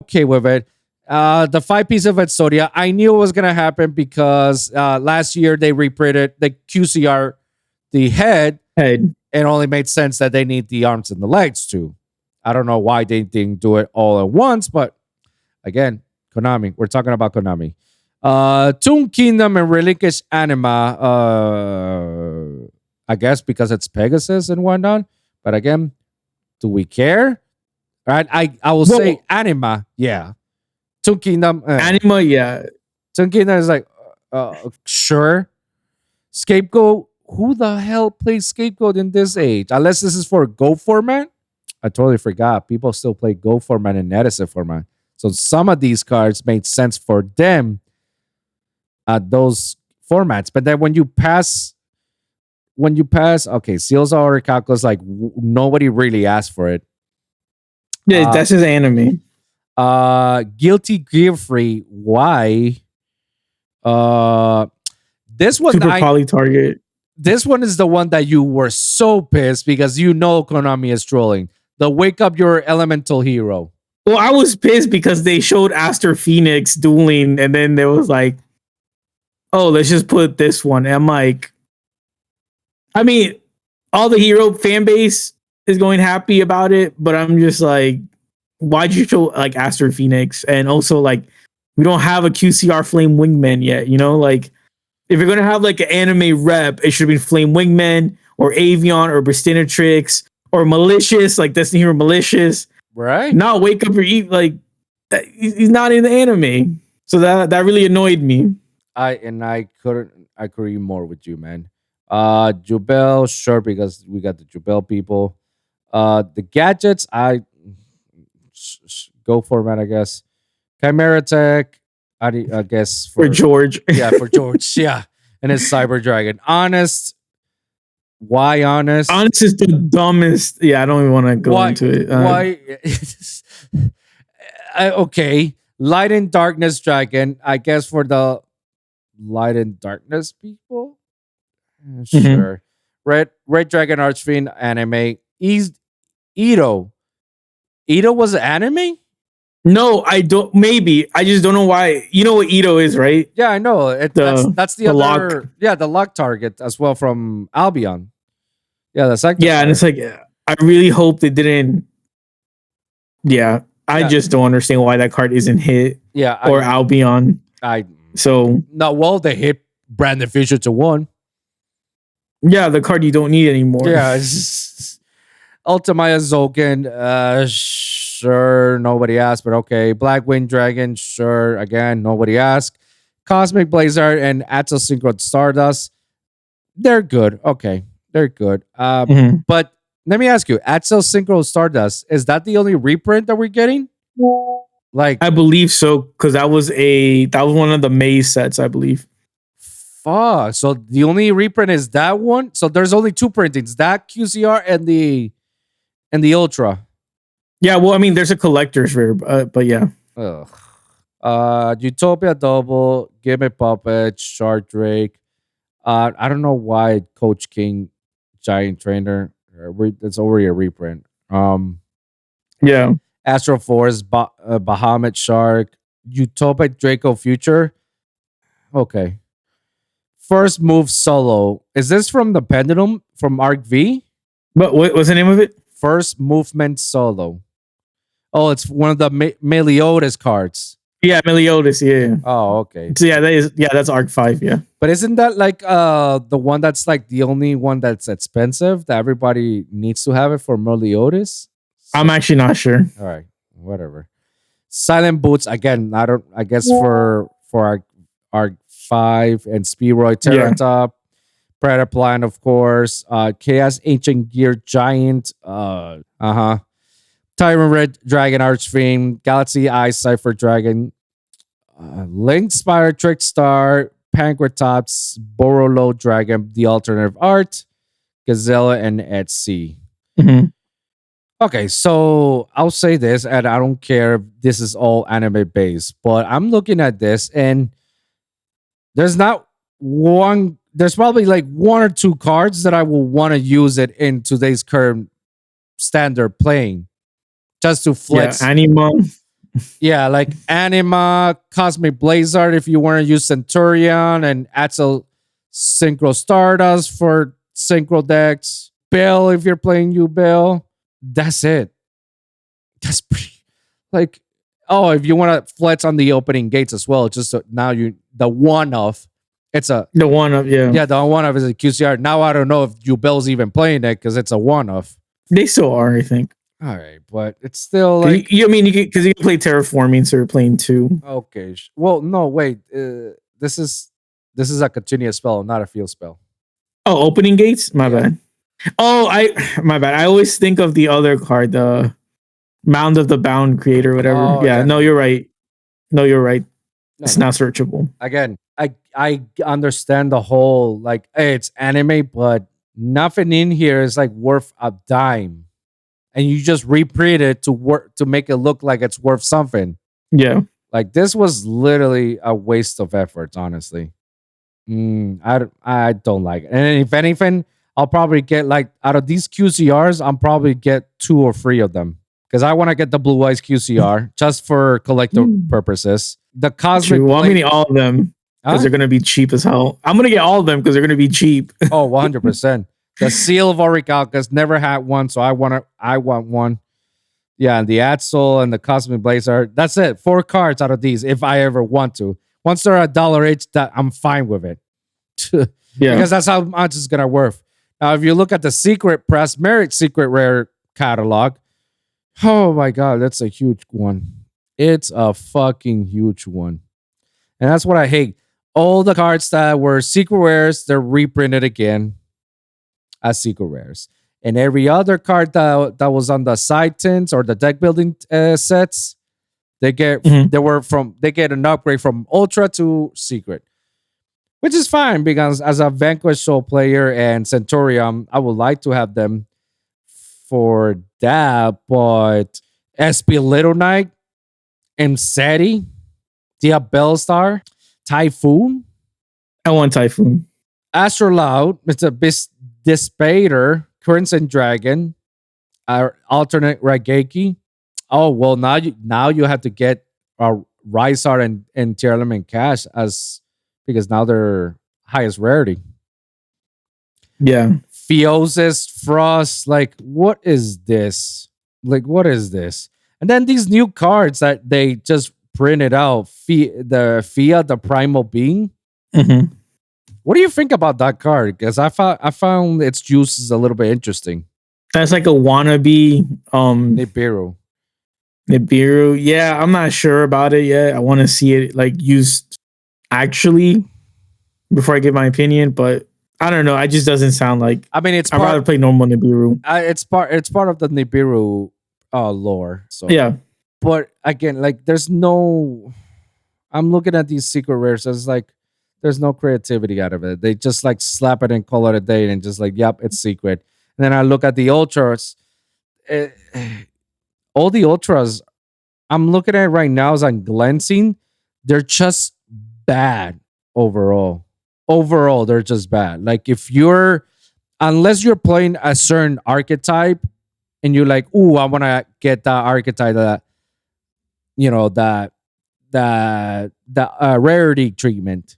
okay with it. The 5-piece of Exodia, I knew it was gonna happen because last year they reprinted the QCR, the head. It only made sense that they need the arms and the legs too. I don't know why they didn't do it all at once, but again, Konami. We're talking about Konami. Toon Kingdom and Relinquish Anima. I guess because it's Pegasus and whatnot. But again, do we care? Right? I will say Anima. Yeah. Toon Kingdom. Anima, yeah. Toon Kingdom is like, sure. Scapegoat. Who the hell plays Scapegoat in this age? Unless this is for Go format. I totally forgot. People still play Go format and Edison format. So some of these cards made sense for them at those formats. But then when you pass, okay, Seals or Calculus, like nobody really asked for it. Yeah, that's his anime. Guilty Gear Free. Why? This one Super Poly Target. This one is the one that you were so pissed because you know Konami is trolling. The Wake Up Your Elemental Hero. Well, I was pissed because they showed Aster Phoenix dueling, and then there was like, oh, let's just put this one. And I'm like, I mean, all the hero fan base is going happy about it, but I'm just like, why'd you show like Astro Phoenix? And also like, we don't have a QCR Flame Wingman yet, you know? Like, if you're gonna have like an anime rep, it should have been Flame Wingman or Avion or Bristinatrix or Malicious, like Destiny Hero Malicious. Right? Not Wake Up or Eat, like he's not in the anime. So that really annoyed me. I couldn't agree more with you, man. Jubel, sure, because we got the Jubel people. The gadgets, I go for, man, I guess. Chimera Tech, I guess For George. Yeah, for George. Yeah. And his Cyber Dragon. Honest. Why honest? Honest is the dumbest. Yeah, I don't even want to go into it. Why? Okay. Light and Darkness Dragon. I guess for the Light and Darkness people. Sure. Red Dragon Archfiend anime. Ito. Ito was an anime? No, I don't. Maybe I just don't know why. You know what Ito is, right? Yeah, I know. That's the other. lock. Yeah, the lock target as well from Albion. Yeah, that's like Yeah, and it's like I really hope they didn't. Yeah, I just don't understand why that card isn't hit. Yeah, or Albion. So no, well, they hit Brandon Fisher to 1. Yeah, the card you don't need anymore. Yeah, Ultimaya Zoken. Sure, nobody asked, but okay. Black Wind Dragon. Sure, again, nobody asked. Cosmic Blazer and Atzo Synchro Stardust. They're good. Okay, they're good. But let me ask you, Atzo Synchro Stardust, is that the only reprint that we're getting? Like, I believe so, because that was one of the Maze sets, I believe. Fuck. So the only reprint is that one. So there's only 2 printings: that QCR and the Ultra. Yeah, well, I mean, there's a collector's rare, but yeah. Ugh. Utopia Double, Gimme Puppet, Shark Drake. I don't know why Coach King Giant Trainer. It's already a reprint. Yeah. Astro Force, Bahamut Shark, Utopic Draco Future. Okay. First Move Solo. Is this from the Pendulum from Arc V? But what's the name of it? First Movement Solo. Oh, it's one of the Meliodas cards. Yeah, Meliodas, yeah. Oh, okay. So that's Arc 5, yeah. But isn't that like the one that's like the only one that's expensive that everybody needs to have it for Meliodas? I'm actually not sure. All right, whatever. Silent Boots again. I guess for Arc 5 and Speedroid Terratop, Predator Plan, of course. Chaos Ancient Gear Giant. Tyrant Red Dragon Archfiend, Galaxy Eye Cypher Dragon, Linked Spire Trickstar, Pankratops, Borolo Dragon, The Alternative Art, Gazella, and Etsy. Okay, so I'll say this, and I don't care if this is all anime based, but I'm looking at this, and there's probably like 1 or 2 cards that I will want to use it in today's current standard playing. Just to flex. Yeah, Anima. Yeah, like Anima, Cosmic Blazer if you want to use Centurion, and Atzel Synchro Stardust for Synchro decks. Bill if you're playing Bill. That's it. That's pretty like, oh, if you want to flex on the opening gates as well, just so now the one-off. It's the one-off, yeah. Yeah, the one-off is a QCR. Now I don't know if Bill's even playing it because it's a one-off. They still are, I think. All right, but it's still like you can play terraforming, so you're playing 2. Okay. Well, no, wait. This is a continuous spell, not a field spell. Oh, opening gates? My bad. Oh, my bad. I always think of the other card, the Mound of the Bound Creator, whatever. Oh, yeah, no, you're right. No, it's not No. searchable. Again, I understand the whole like, hey, it's anime, but nothing in here is like worth a dime. And you just reprint it to make it look like it's worth something. Yeah. Like this was literally a waste of effort, honestly. I don't like it. And if anything, I'll probably get like out of these QCRs, I'll probably get 2 or 3 of them. Because I want to get the Blue Eyes QCR just for collector purposes. The Cosmic. Well, I'm getting all of them because they're going to be cheap as hell. I'm going to get all of them because they're going to be cheap. Oh, 100%. The Seal of Orichalcus, never had one, so I want one. Yeah, and the Axel and the Cosmic Blazer. That's it. 4 cards out of these, if I ever want to. Once they're $1 each, that I'm fine with it. Because that's how much it's gonna worth. Now, if you look at the Secret Press Merit Secret Rare catalog, oh my god, that's a huge one. It's a fucking huge one. And that's what I hate. All the cards that were secret rares, they're reprinted again as secret rares. And every other card that was on the side tins or the deck building sets, they get an upgrade from Ultra to Secret. Which is fine because as a Vanquish Soul player and Centurion, I would like to have them for that. But SP Little Knight, Mseti, Dia Bellstar, Typhoon. I want Typhoon. Astrolaud, it's a Dispater, Crimson Dragon, alternate Raigeki. Oh, well, now you have to get Rysar and Tier Element Cash because now they're highest rarity. Yeah. Theosis, Frost, like, what is this? Like, what is this? And then these new cards that they just printed out, the Fiat, the Primal Being. Mm-hmm. What do you think about that card? Because I found its juices a little bit interesting. That's like a wannabe Nibiru. Yeah, I'm not sure about it yet. I want to see it like used actually before I give my opinion, but I don't know. It just doesn't sound like. I mean, I'd rather play normal Nibiru. It's part of the Nibiru lore. So yeah, but again, like there's no. I'm looking at these secret rares. It's like there's no creativity out of it. They just like slap it and call it a day and just like, yep, it's secret. And then I look at the ultras. All the ultras I'm looking at right now as I'm glancing, they're just bad overall. Overall, they're just bad. Like unless you're playing a certain archetype and you're like, ooh, I want to get that archetype that, that rarity treatment.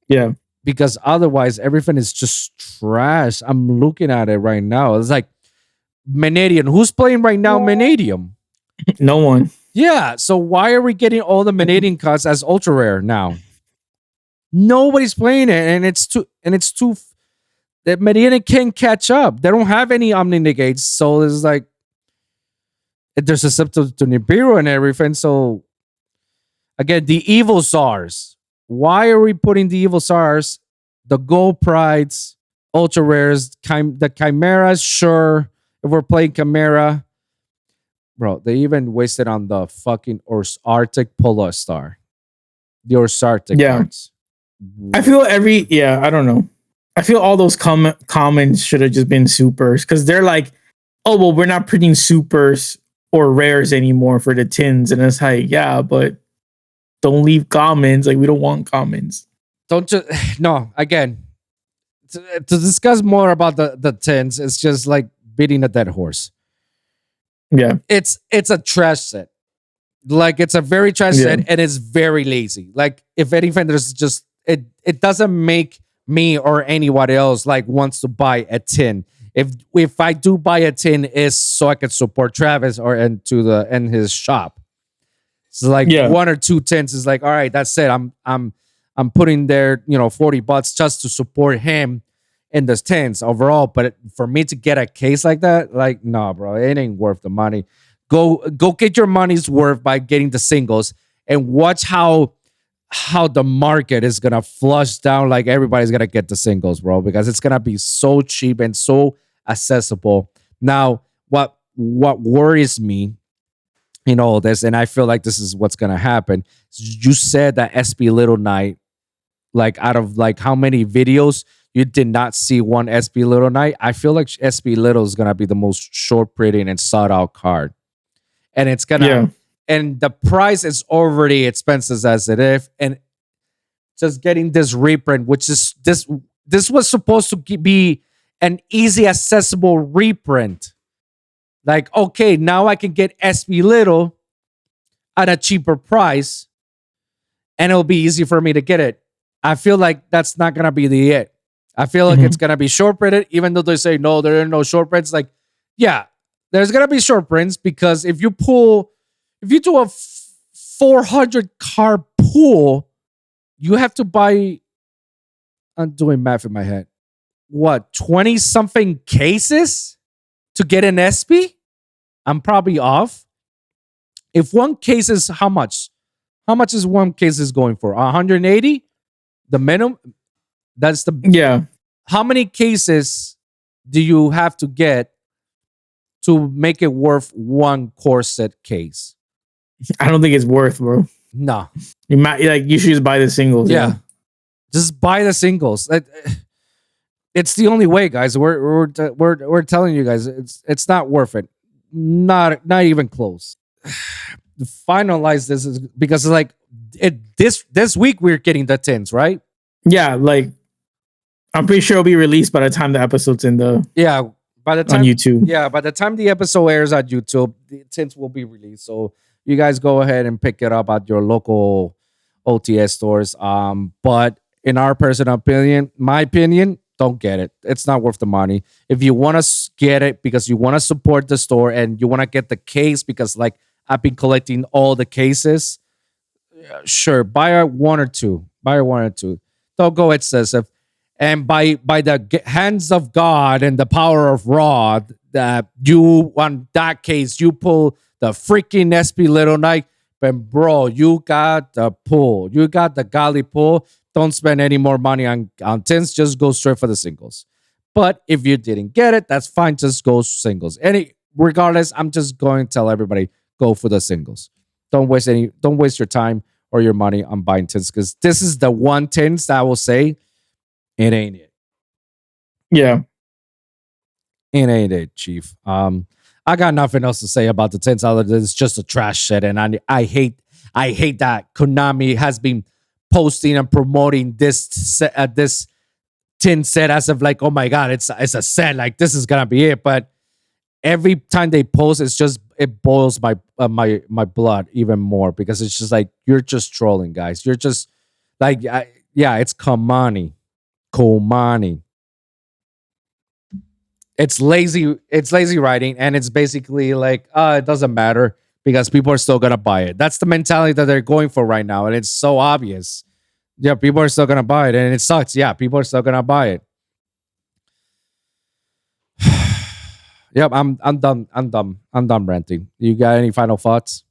Yeah. Because otherwise, everything is just trash. I'm looking at it right now. It's like Vanadium. Who's playing right now Vanadium? No one. Yeah. So why are we getting all the Vanadium cards as ultra rare now? Nobody's playing it, and it's too. That Vanadium can't catch up. They don't have any Omni Negates, so it's like they're susceptible to Nibiru and everything. So again, the Evil Czars. Why are we putting the Evil Czars, the Gold Prides, Ultra Rares, the Chimeras? Sure, if we're playing Chimera, bro, they even wasted on the fucking Arctic Polar Star, the Arctic cards. I feel I don't know. I feel all those commons should have just been supers because they're like, oh well, we're not printing supers or rares anymore for the tins, and it's like, yeah, but. Don't leave commons. Like, we don't want commons. No, again, to discuss more about the tins, it's just like beating a dead horse. Yeah. It's a trash set. Like, it's a very trash set, and it's very lazy. Like, if anything, there's just, it doesn't make me or anyone else, like, wants to buy a tin. If I do buy a tin, it's so I can support Travis or in his shop. So like one or two tins is like, all right, that's it. I'm putting there, $40 just to support him in the tins overall. But for me to get a case like that, like, no, bro, it ain't worth the money. Go get your money's worth by getting the singles and watch how the market is gonna flush down. Like everybody's gonna get the singles, bro, because it's gonna be so cheap and so accessible. Now, what worries me in all this, and I feel like this is what's gonna happen. You said that SP Little Knight, like out of like how many videos you did not see one SP Little Knight? I feel like SP Little is gonna be the most short printing and sought out card, and it's gonna and the price is already expensive as it is, and just getting this reprint, which is this was supposed to be an easy accessible reprint. Like, okay, now I can get SP Little at a cheaper price and it'll be easy for me to get it. I feel like that's not going to be the it. I feel like it's gonna be short printed, even though they say no, there are no short prints. Like, yeah, there's gonna be short prints because if you do a 400 card pool, you have to buy. I'm doing math in my head. What, 20 something cases to get an SP? I'm probably off. If one case is how much? How much is one case is going for? 180? The minimum? That's the How many cases do you have to get to make it worth one core set case? I don't think it's worth, bro. No. You might you should just buy the singles. Yeah. Just buy the singles. It's the only way, guys. We're telling you guys it's not worth it. Not even close. To finalize this is because this week we're getting the tins, right? Yeah, I'm pretty sure it'll be released by the time the episode's in the by the time on YouTube. Yeah, by the time the episode airs on YouTube, the tins will be released. So you guys go ahead and pick it up at your local OTS stores. But in our personal opinion, my opinion, don't get it. It's not worth the money. If you want to get it because you want to support the store and you want to get the case because I've been collecting all the cases, sure, buy one or two. Don't go excessive. And by the hands of God and the power of Rod, that you on that case you pull the freaking SP Little Knight, but bro, you got the pull. You got the golly pull. Don't spend any more money on tins. Just go straight for the singles. But if you didn't get it, that's fine. Just go singles. Regardless, I'm just going to tell everybody go for the singles. Don't waste your time or your money on buying tins because this is the one tins that I will say it ain't it. Yeah. It ain't it, Chief. I got nothing else to say about the tins other than it's just a trash set, and I hate that Konami has been posting and promoting this tin set as of oh my god, it's a set, this is gonna be it. But every time they post, it boils my blood even more because it's just you're just trolling, guys. You're just it's Komani. It's lazy writing, and it's basically it doesn't matter because people are still gonna buy it. That's the mentality that they're going for right now, and it's so obvious. Yeah, people are still gonna buy it, and it sucks. Yeah, people are still gonna buy it. Yep, I'm done. I'm done ranting. You got any final thoughts?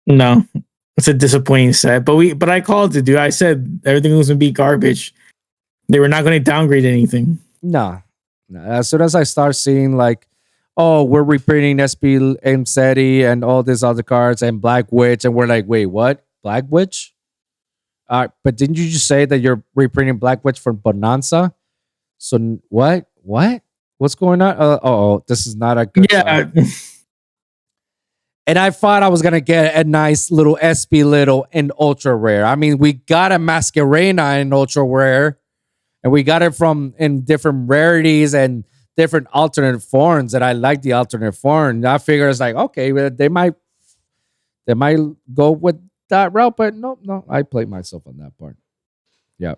No, it's a disappointing set. But I called it, dude. I said everything was gonna be garbage. They were not gonna downgrade anything. No. As soon as I start seeing we're reprinting SP and SETI and all these other cards and Black Witch, and we're like, wait, what? Black Witch? But didn't you just say that you're reprinting Black Witch from Bonanza? So what? What's going on? This is not a good sign. And I thought I was gonna get a nice little SP Little in ultra rare. I mean, we got a Masquerena in ultra rare. And we got it in different rarities and different alternate forms. And I like the alternate form. I figure it's okay, they might go with that route, but no, I played myself on that part. Yeah.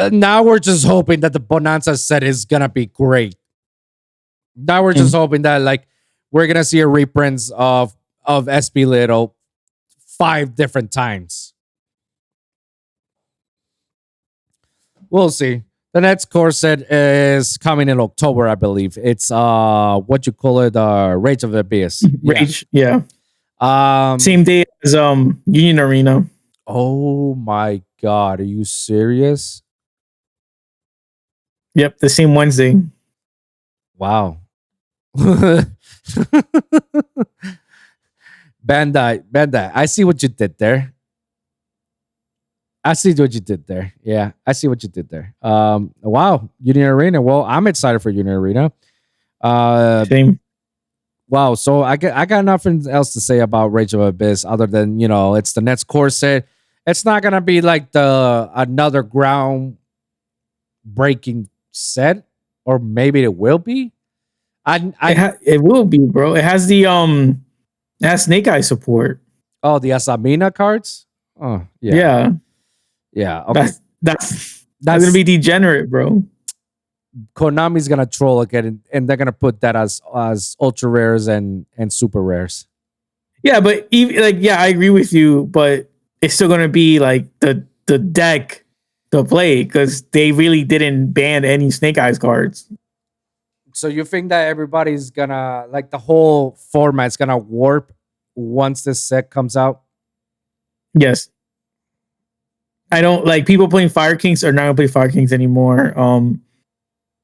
Now we're just hoping that the Bonanza set is gonna be great. Now we're just hoping that we're gonna see a reprints of SP Little 5 different times. We'll see. The next core set is coming in October, I believe. It's what you call it, Rage of the Abyss. Rage, yeah. Same day as Union Arena. Oh my god, are you serious? Yep, the same Wednesday. Wow. Bandai, I see what you did there. Yeah, I see what you did there. Wow, Union Arena. Well, I'm excited for Union Arena. Same. Wow, so I got nothing else to say about Rage of Abyss other than it's the next core set. It's not gonna be another ground breaking set, or maybe it will be. It will be, bro. It has the it has Snake Eye support. Oh, the Asamina cards. Oh, yeah. Yeah. Yeah. Okay. That's That's gonna be degenerate, bro. Konami's gonna troll again, and they're gonna put that as ultra rares and super rares. Yeah, but even I agree with you, but it's still gonna be like the deck to play because they really didn't ban any Snake Eyes cards. So you think that everybody's gonna like the whole format's gonna warp once this set comes out? Yes. I don't like people playing Fire Kings are not gonna play Fire Kings anymore.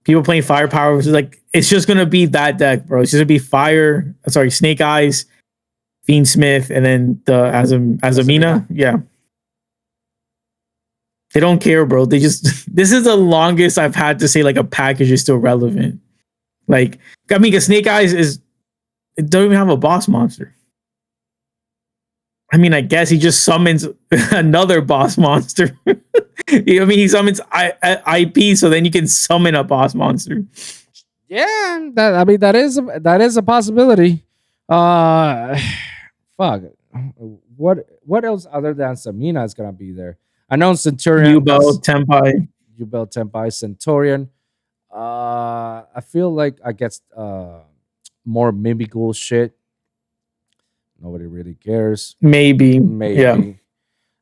People playing Firepower is like it's just gonna be that deck, bro. It's just gonna be Snake Eyes, Fiendsmith, and then the Azamina. Yeah. They don't care, bro. They just this is the longest I've had to say like a package is still relevant. Like, I mean, because Snake Eyes it don't even have a boss monster. I mean, I guess he just summons another boss monster. I mean, he summons IP, so then you can summon a boss monster. Yeah, that is a possibility. Fuck. What else other than Samina is gonna be there? I know Centurion, Yugioh Tenpai, Centurion. I feel like I guess more Mimigool shit. Nobody really cares. Maybe. Yeah.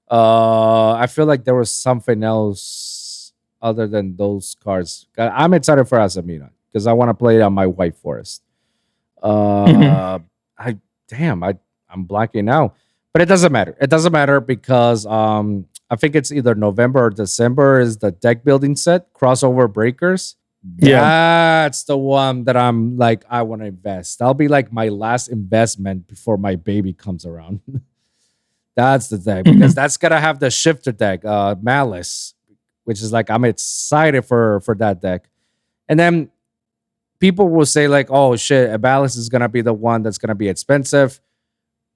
I feel like there was something else other than those cards. I'm excited for Azamina because I want to play it on my White Forest. I'm blacking out, but it doesn't matter. It doesn't matter because I think it's either November or December is the deck building set crossover breakers. Yeah, that's the one that I'm like, I want to invest. That'll be like my last investment before my baby comes around. That's the deck because that's gonna have the shifter deck, Malice, which is like I'm excited for that deck. And then people will say like, oh shit, Malice is gonna be the one that's gonna be expensive.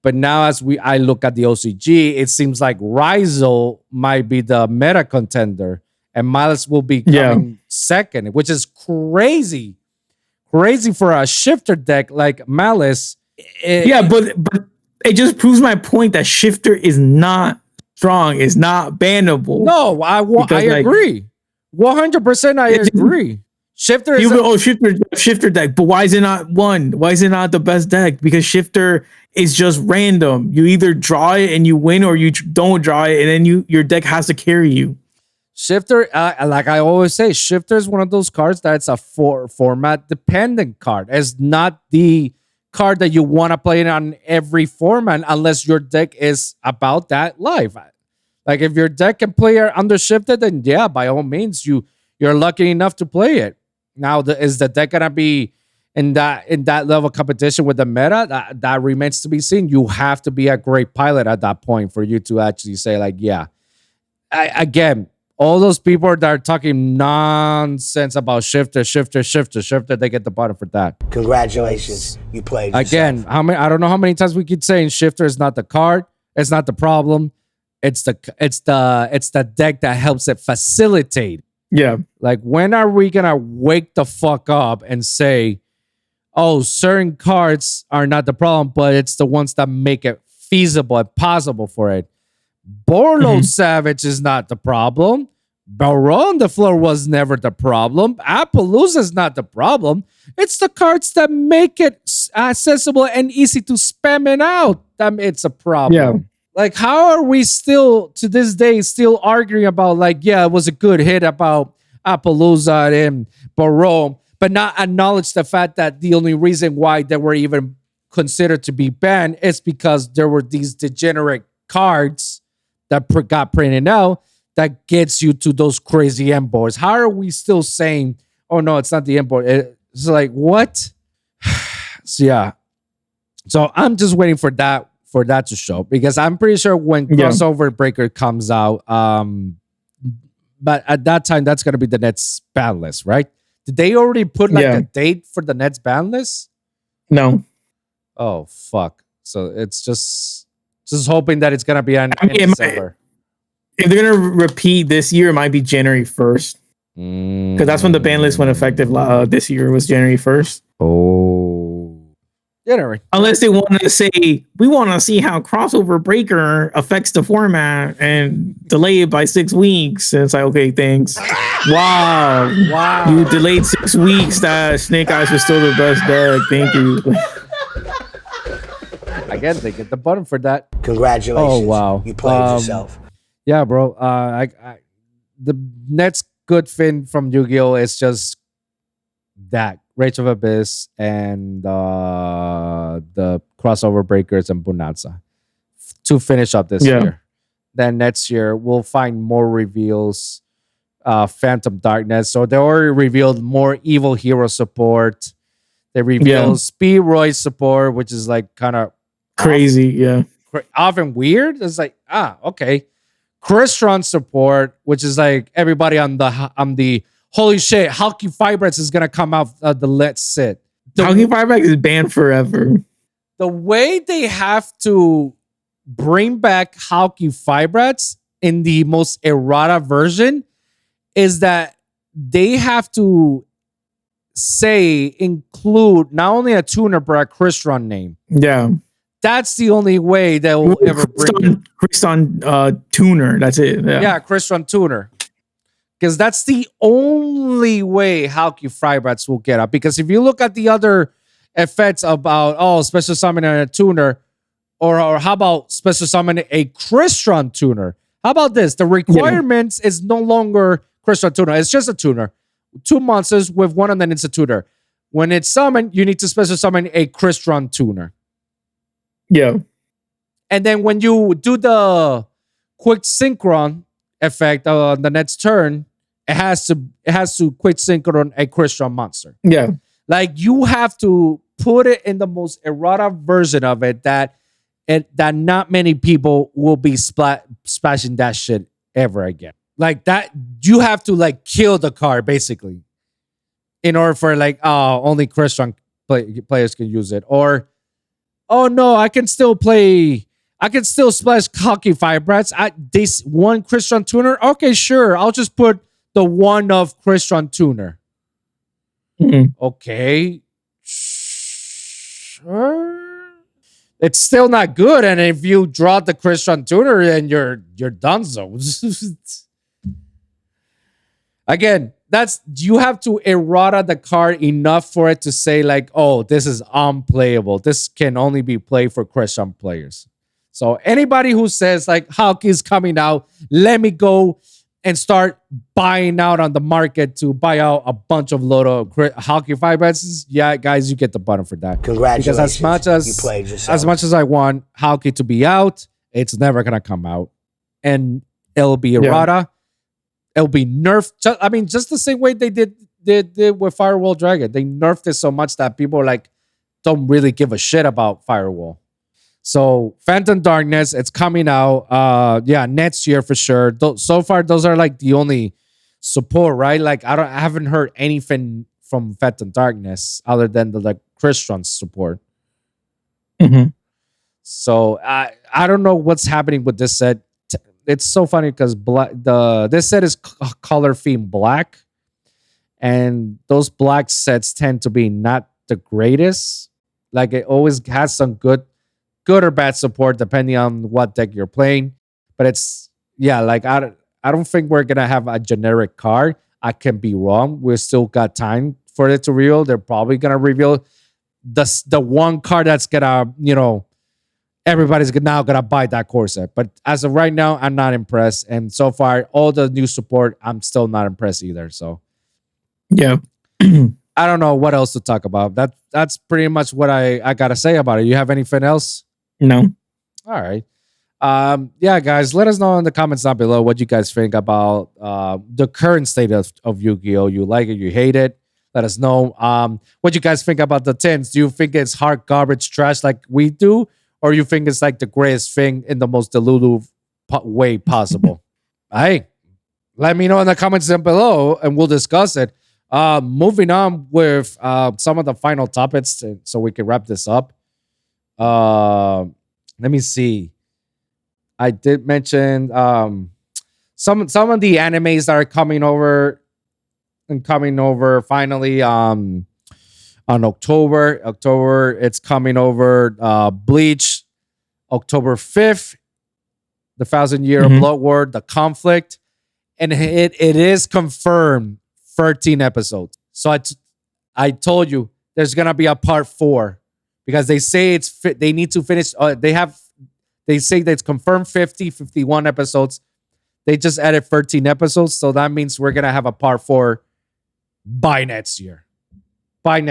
But now as I look at the OCG, it seems like Rizal might be the meta contender. And Malice will be coming second, which is crazy. Crazy for a shifter deck like Malice. But it just proves my point that shifter is not strong, is not bannable. No, I agree. 100% I agree. Shifter is shifter deck, but why is it not one? Why is it not the best deck? Because shifter is just random. You either draw it and you win, or you don't draw it, and then your deck has to carry you. Shifter, like I always say, Shifter is one of those cards that's a format dependent card. It's not the card that you want to play on every format unless your deck is about that life. Like if your deck can play under Shifted, then yeah, by all means, you're lucky enough to play it. Now, is the deck gonna be in that level of competition with the meta? That remains to be seen. You have to be a great pilot at that point for you to actually say like, yeah. Again. All those people that are talking nonsense about shifter, they get the bottom for that. Congratulations, you played yourself. Again, I don't know how many times we keep saying shifter is not the card, it's not the problem. It's the deck that helps it facilitate. Yeah. Like when are we gonna wake the fuck up and say, oh, certain cards are not the problem, but it's the ones that make it feasible and possible for it. Borlo Savage is not the problem. Barrow on the floor was never the problem. Appaloosa is not the problem. It's the cards that make it accessible and easy to spam it out. It's a problem. Yeah. Like, how are we still, to this day, still arguing about, like, yeah, it was a good hit about Appaloosa and Barrow, but not acknowledge the fact that the only reason why they were even considered to be banned is because there were these degenerate cards that got printed out that gets you to those crazy end boards. How are we still saying, oh no, it's not the end board? It's like, what? So yeah. So I'm just waiting for that to show, because I'm pretty sure when Crossover Breaker comes out, but at that time, that's going to be the next ban list, right? Did they already put like a date for the next ban list? No. Oh, fuck. So it's just hoping that it's going to be in December. If they're going to repeat this year, it might be January 1st. Because that's when the ban list went effective this year, was January 1st. Oh. Anyway. Unless they want to say, we want to see how crossover breaker affects the format and delay it by 6 weeks. And it's like, okay, thanks. Wow. You delayed 6 weeks. That Snake Eyes was still the best deck. Thank you. Again, they get the button for that. Congratulations. Oh, wow. You played yourself. Yeah, bro. The next good thing from Yu-Gi-Oh! Is just that Rage of Abyss and the crossover breakers and Bonanza to finish up this year. Then next year we'll find more reveals. Phantom Darkness. So they already revealed more Evil Hero support. They revealed Speed Roy support, which is like kind of crazy, often weird. It's like, okay. Crystron support, which is like everybody on the holy shit, Hulky Fibrax is gonna come out of the Let's Sit. Hulky Fibrax is banned forever. The way they have to bring back Hulky Fibrax in the most errata version is that they have to include not only a tuner but a Crystron name. Yeah. That's the only way they will ever bring Crystron tuner. That's it. Yeah, Crystron tuner. Because that's the only way Hulky Fibrax will get up. Because if you look at the other effects about, special summon and a tuner, or how about special summon a Crystron tuner? How about this? The requirements is no longer Crystron tuner. It's just a tuner. 2 monsters with one, and then it's a tuner. When it's summoned, you need to special summon a Crystron tuner. Yeah. And then when you do the quick synchron effect on the next turn, it has to quick synchron a Crystron monster. Yeah. Like you have to put it in the most errata version of it that not many people will be splashing that shit ever again. Like that, you have to like kill the card basically in order for like, only Crystron players can use it. Or, oh no, I can still splash Hulky Fibrax. This one Crystron tuner? Okay, sure. I'll just put the one of Crystron tuner. Mm-hmm. Okay. Sure. It's still not good. And if you draw the Crystron tuner, then you're donezo. Again, you have to errata the card enough for it to say like, oh, this is unplayable. This can only be played for Crystron players. So anybody who says like Hulk is coming out, let me go and start buying out on the market to buy out a bunch of Loto Hulky Fibraxes. Yeah, guys, you get the button for that. Congratulations. Because you played yourself. as much as I want Hulky to be out, it's never gonna come out, and it'll be errata. It'll be nerfed. Just the same way they did with Firewall Dragon. They nerfed it so much that people like don't really give a shit about Firewall. So Phantom Darkness, it's coming out. Next year for sure. So far, those are like the only support, right? Like I haven't heard anything from Phantom Darkness other than the like Crystron support. Mm-hmm. So I don't know what's happening with this set. It's so funny because this set is color themed black, and those black sets tend to be not the greatest. Like it always has some good or bad support depending on what deck you're playing. But it's like I don't think we're gonna have a generic card. I can be wrong. We've still got time for it to reveal. They're probably gonna reveal the one card that's gonna everybody's now gonna buy that core set. But as of right now, I'm not impressed. And so far, all the new support, I'm still not impressed either. So yeah. I don't know what else to talk about. That's pretty much what I gotta say about it. You have anything else? No. All right. Guys, let us know in the comments down below what you guys think about the current state of Yu-Gi-Oh! You like it, you hate it. Let us know what you guys think about the tins. Do you think it's hard garbage trash like we do? Or you think it's like the greatest thing in the most delulu way possible? Hey, let me know in the comments down below and we'll discuss it. Moving on with some of the final topics so we can wrap this up. Let me see. I did mention some of the animes that are coming over finally. on October. October, it's coming over. Bleach, October 5th, the 1,000-Year Blood War, the conflict. And it is confirmed 13 episodes. So I told you there's going to be a part 4 because they say they need to finish. They say that it's confirmed 51 episodes. They just added 13 episodes. So that means we're going to have a part 4 by next year. I'm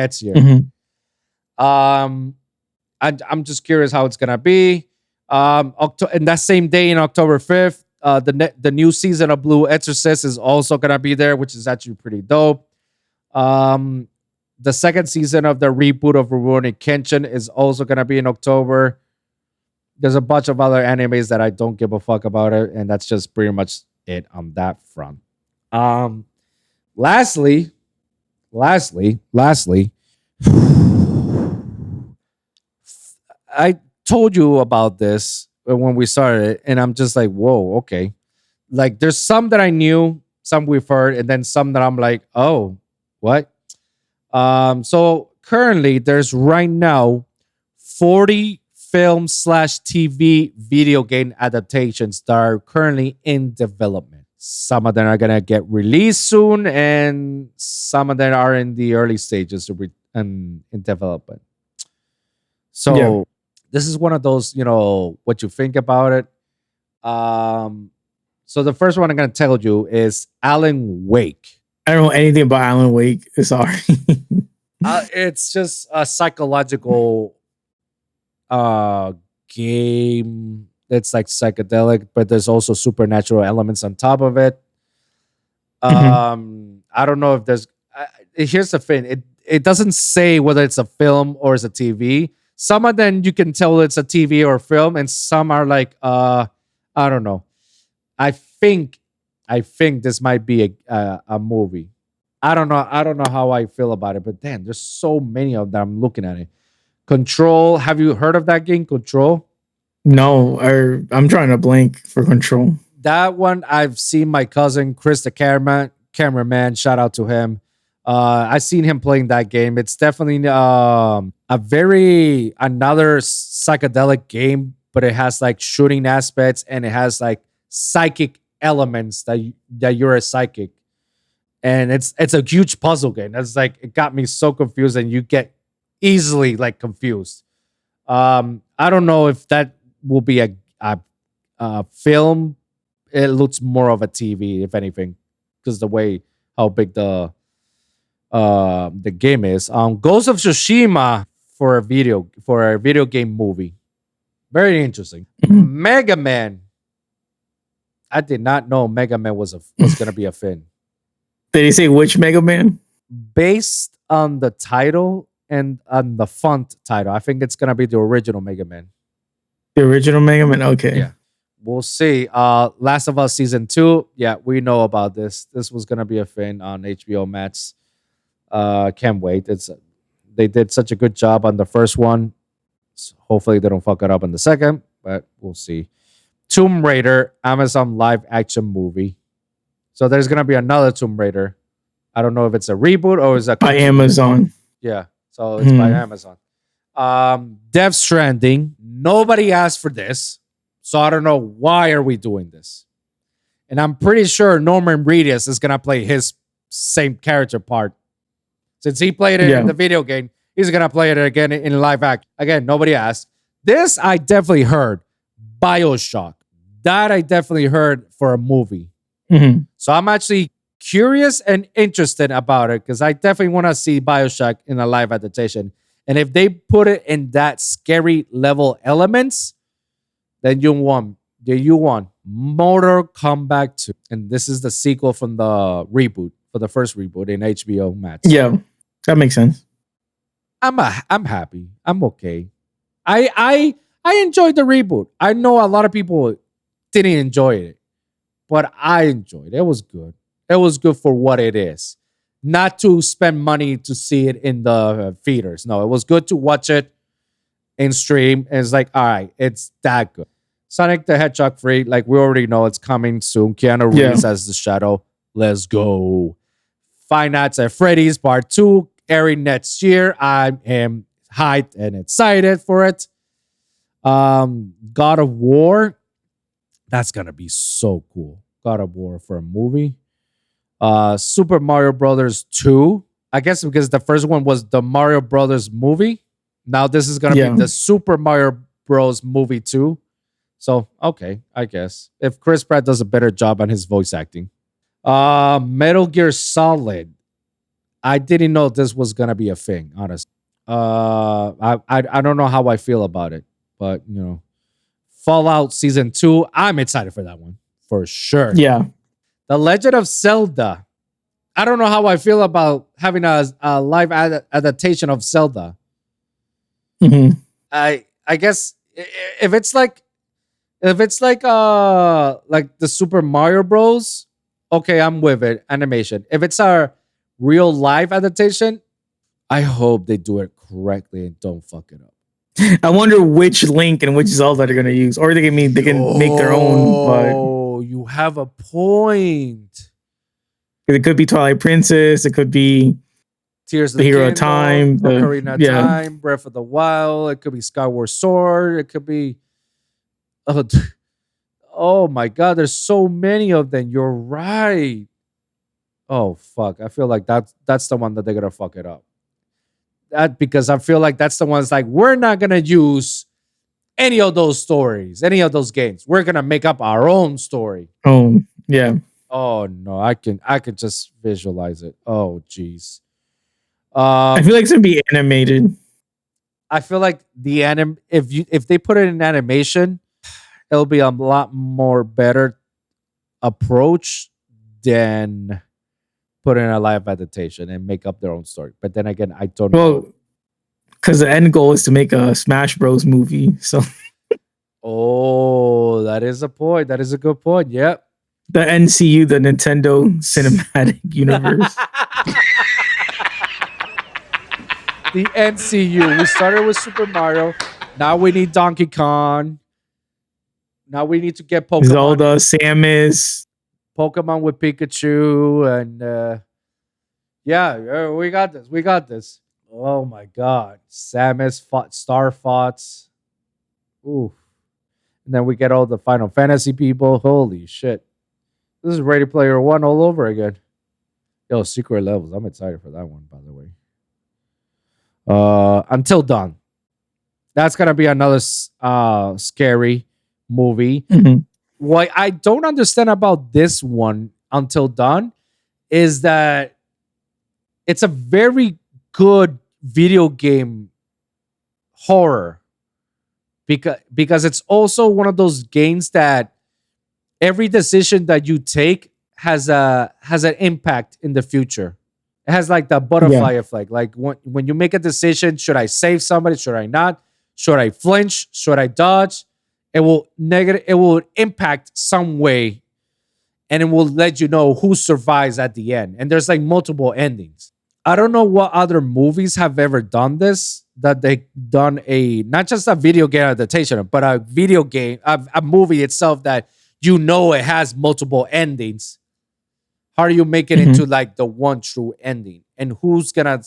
just curious how it's going to be. And that same day in October 5th, the new season of Blue Exorcist is also going to be there, which is actually pretty dope. The second season of the reboot of Rurouni Kenshin is also going to be in October. There's a bunch of other animes that I don't give a fuck about it, and that's just pretty much it on that front. Lastly, I told you about this when we started, and I'm just like, whoa, okay. Like, there's some that I knew, some we've heard, and then some that I'm like, oh, what? So currently, there's right now 40 film/TV video game adaptations that are currently in development. Some of them are gonna get released soon, and some of them are in the early stages in development. So this is one of those, what you think about it. So the first one I'm gonna tell you is Alan Wake. I don't know anything about Alan Wake. Sorry. It's just a psychological game that's like psychedelic, but there's also supernatural elements on top of it. I don't know if there's. Here's the thing: it doesn't say whether it's a film or it's a TV. Some of them you can tell it's a TV or a film, and some are like, I don't know. I think this might be a movie. I don't know how I feel about it, but damn, there's so many of them. I'm looking at it. Control. Have you heard of that game, Control? No, I'm trying to blank for Control. That one, I've seen my cousin Chris, the cameraman. Shout out to him. I've seen him playing that game. It's definitely another psychedelic game, but it has like shooting aspects and it has like psychic elements that you're a psychic, and it's a huge puzzle game. That's like, it got me so confused, and you get easily like confused. I don't know if that will be a film. It looks more of a TV, if anything, because the way how big the game is. Ghost of Tsushima for a video game movie. Very interesting. Mega Man. I did not know Mega Man was gonna be a thing. Did he say which Mega Man? Based on the title and on the font title, I think it's gonna be the original Mega Man. The original Mega Man? Okay. Yeah. We'll see. Last of Us Season 2. Yeah, we know about this. This was gonna be a thing on HBO Max. Can't wait. They did such a good job on the first one. So hopefully they don't fuck it up in the second, but we'll see. Tomb Raider, Amazon live action movie. So there's gonna be another Tomb Raider. I don't know if it's a reboot or is it by Amazon. Yeah, so it's by Amazon. Death Stranding. Nobody asked for this, so I don't know why are we doing this. And I'm pretty sure Norman Reedus is gonna play his same character part. Since he played it in the video game, he's gonna play it again in live act. Again, nobody asked. This I definitely heard. BioShock. That I definitely heard for a movie. So I'm actually curious and interested about it because I definitely want to see BioShock in a live adaptation. And if they put it in that scary level elements, then you want Mortal Kombat 2. And this is the sequel from the reboot, for the first reboot in HBO Max. Yeah, that makes sense. I'm happy. I'm okay. I enjoyed the reboot. I know a lot of people didn't enjoy it, but I enjoyed it. It was good. It was good for what it is. Not to spend money to see it in the theaters. No, it was good to watch it in stream. And it's like, all right, it's that good. Sonic the Hedgehog 3, like we already know, it's coming soon. Keanu Reeves as the Shadow. Let's go. Five Nights at Freddy's Part 2 airing next year. I am hyped and excited for it. God of War, that's gonna be so cool. God of War for a movie. Super Mario Brothers 2. I guess because the first one was the Mario Brothers movie. Now this is gonna be the Super Mario Bros movie 2. So okay, I guess if Chris Pratt does a better job on his voice acting. Metal Gear Solid. I didn't know this was gonna be a thing, honestly. I don't know how I feel about it, but you know, Fallout Season 2, I'm excited for that one for sure. Yeah. The Legend of Zelda. I don't know how I feel about having a live adaptation of Zelda. Mm-hmm. I guess if it's like the Super Mario Bros, okay, I'm with it. Animation. If it's a real live adaptation, I hope they do it correctly and don't fuck it up. I wonder which Link and which Zelda they're gonna use, or they can make their own. Oh, you have a point. But it could be Twilight Princess. It could be Tears of the Hero of Time, Ocarina of Time, Breath of the Wild. It could be Skyward Sword. It could be. Oh my God! There's so many of them. You're right. Oh fuck! I feel like that's the one that they're gonna fuck it up. That because I feel like that's the ones like we're not gonna use any of those stories, any of those games. We're gonna make up our own story. Oh yeah. Oh no, I could just visualize it. Oh jeez. I feel like it's gonna be animated. I feel like if they put it in animation, it'll be a lot more better approach than put in a live adaptation and make up their own story. But then again, I don't know. Because the end goal is to make a Smash Bros movie. So oh, that is a point. That is a good point. Yep. The NCU, the Nintendo Cinematic Universe. The NCU. We started with Super Mario. Now we need Donkey Kong. Now we need to get Pokemon. Zelda, Samus. Pokemon with Pikachu. And yeah, we got this. We got this. Oh my God. Samus, Star Fox. Ooh. And then we get all the Final Fantasy people. Holy shit. This is Ready Player One all over again. Yo, Secret Levels. I'm excited for that one, by the way. Until Dawn. That's gonna be another scary movie. Mm-hmm. What I don't understand about this one, Until Dawn, is that it's a very good video game horror. Because it's also one of those games that every decision that you take has an impact in the future. It has like the butterfly effect. Like when you make a decision, should I save somebody? Should I not? Should I flinch? Should I dodge? It will impact some way, and it will let you know who survives at the end. And there's like multiple endings. I don't know what other movies have ever done this, that they done not just a video game adaptation, but a video game, a movie itself that you know it has multiple endings. How do you make it into like the one true ending? And who's gonna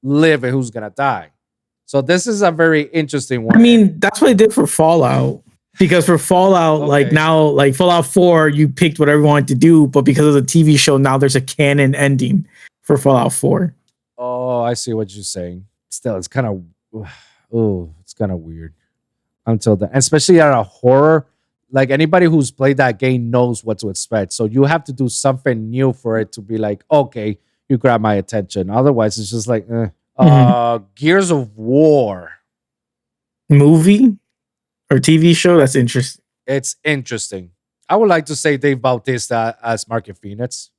live and who's gonna die? So this is a very interesting one. I mean, that's what they did for Fallout. Because for Fallout, like now, like Fallout 4, you picked whatever you wanted to do, but because of the TV show, now there's a canon ending for Fallout 4. Oh, I see what you're saying. Still, it's kind of, it's kind of weird. Until then, especially at a horror, like anybody who's played that game knows what to expect. So you have to do something new for it to be like, okay, you grab my attention. Otherwise, it's just like, Gears of War. Movie or TV show? That's interesting. It's interesting. I would like to say Dave Bautista as Market Phoenix.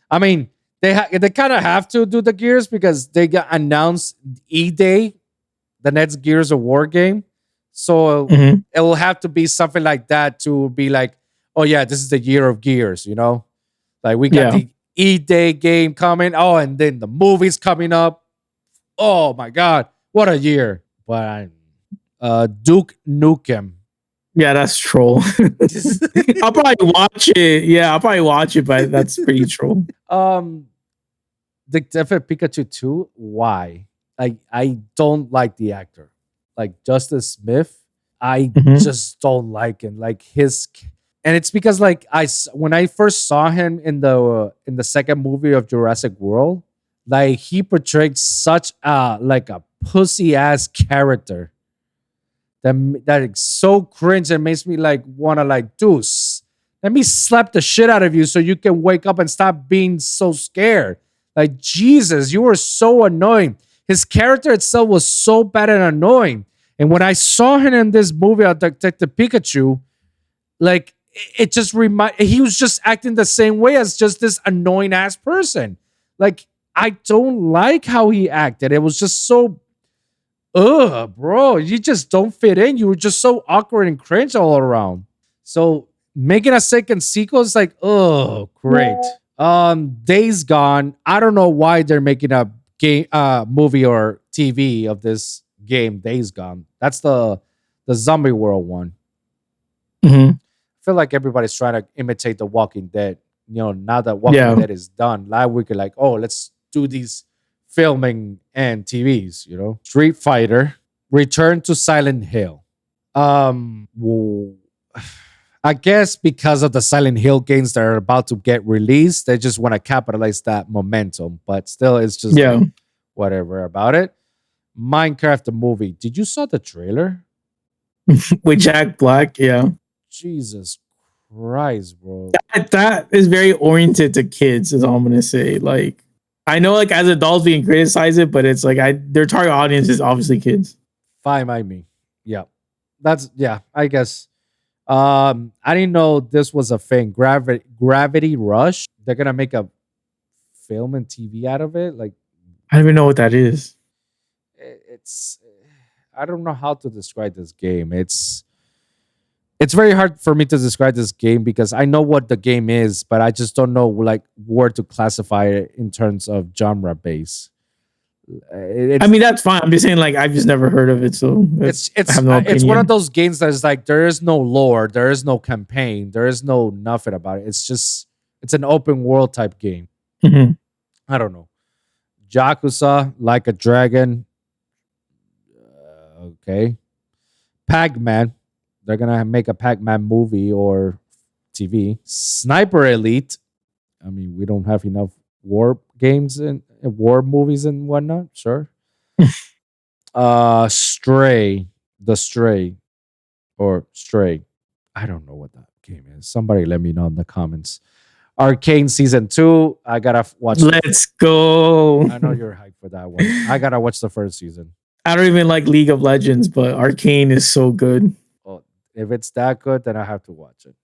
I mean, they kind of have to do the Gears because they got announced E-Day, the next Gears of War game. So it will have to be something like that to be like, oh yeah, this is the year of Gears, you know? Like we got the E-Day game coming. Oh, and then the movie's coming up. Oh my God, what a year. But Duke Nukem. Yeah, that's troll. I'll probably watch it. Yeah, I'll probably watch it, but that's pretty troll. Detective Pikachu 2, why? I don't like the actor. Like Justice Smith, I Mhm. just don't like him. Like and it's because like when I first saw him in the second movie of Jurassic World, like he portrayed such a like a pussy ass character that is so cringe and makes me like wanna like deuce. Let me slap the shit out of you so you can wake up and stop being so scared. Like Jesus, you were so annoying. His character itself was so bad and annoying. And when I saw him in this movie of Detective Pikachu, like it just he was just acting the same way as just this annoying ass person. Like I don't like how he acted. It was just so bro, you just don't fit in. You were just so awkward and cringe all around. So making a second sequel is like, oh, great. Days Gone. I don't know why they're making a game, movie or TV of this game, Days Gone. That's the Zombie World one. Mhm. I feel like everybody's trying to imitate The Walking Dead. You know, now that Walking Yeah. Dead is done, like we could like, oh, let's do these filming and TVs. You know, Street Fighter, Return to Silent Hill. Well, I guess because of the Silent Hill games that are about to get released, they just want to capitalize that momentum. But still, it's just Yeah. like, whatever about it. Minecraft the movie. Did you saw the trailer? With Jack Black, yeah. Jesus Christ, bro. That is very oriented to kids, is all I'm gonna say. Like, I know, like as adults we can criticize it, but it's like their target audience is obviously kids. Fine by me. Yeah. That's yeah, I guess. I didn't know this was a thing. Gravity Rush. They're gonna make a film and TV out of it. Like I don't even know what that is. it's I don't know how to describe this game. It's very hard for me to describe this game because I know what the game is, but I just don't know like where to classify it in terms of genre base. I mean, that's fine. I'm just saying, like, I've just never heard of it, so I have no opinion. It's one of those games that's like there is no lore, there is no campaign, there is no nothing about it. It's an open world type game. Mhm. I don't know. Yakuza, Like a Dragon. Okay. Pac-Man. They're gonna make a Pac-Man movie or TV. Sniper Elite. I mean, we don't have enough war games and war movies and whatnot. Sure. Stray. The Stray. Or Stray. I don't know what that game is. Somebody let me know in the comments. Arcane season 2. I gotta watch. Let's go. I know you're hyped for that one. I gotta watch the first season. I don't even like League of Legends, but Arcane is so good. Oh, if it's that good, then I have to watch it.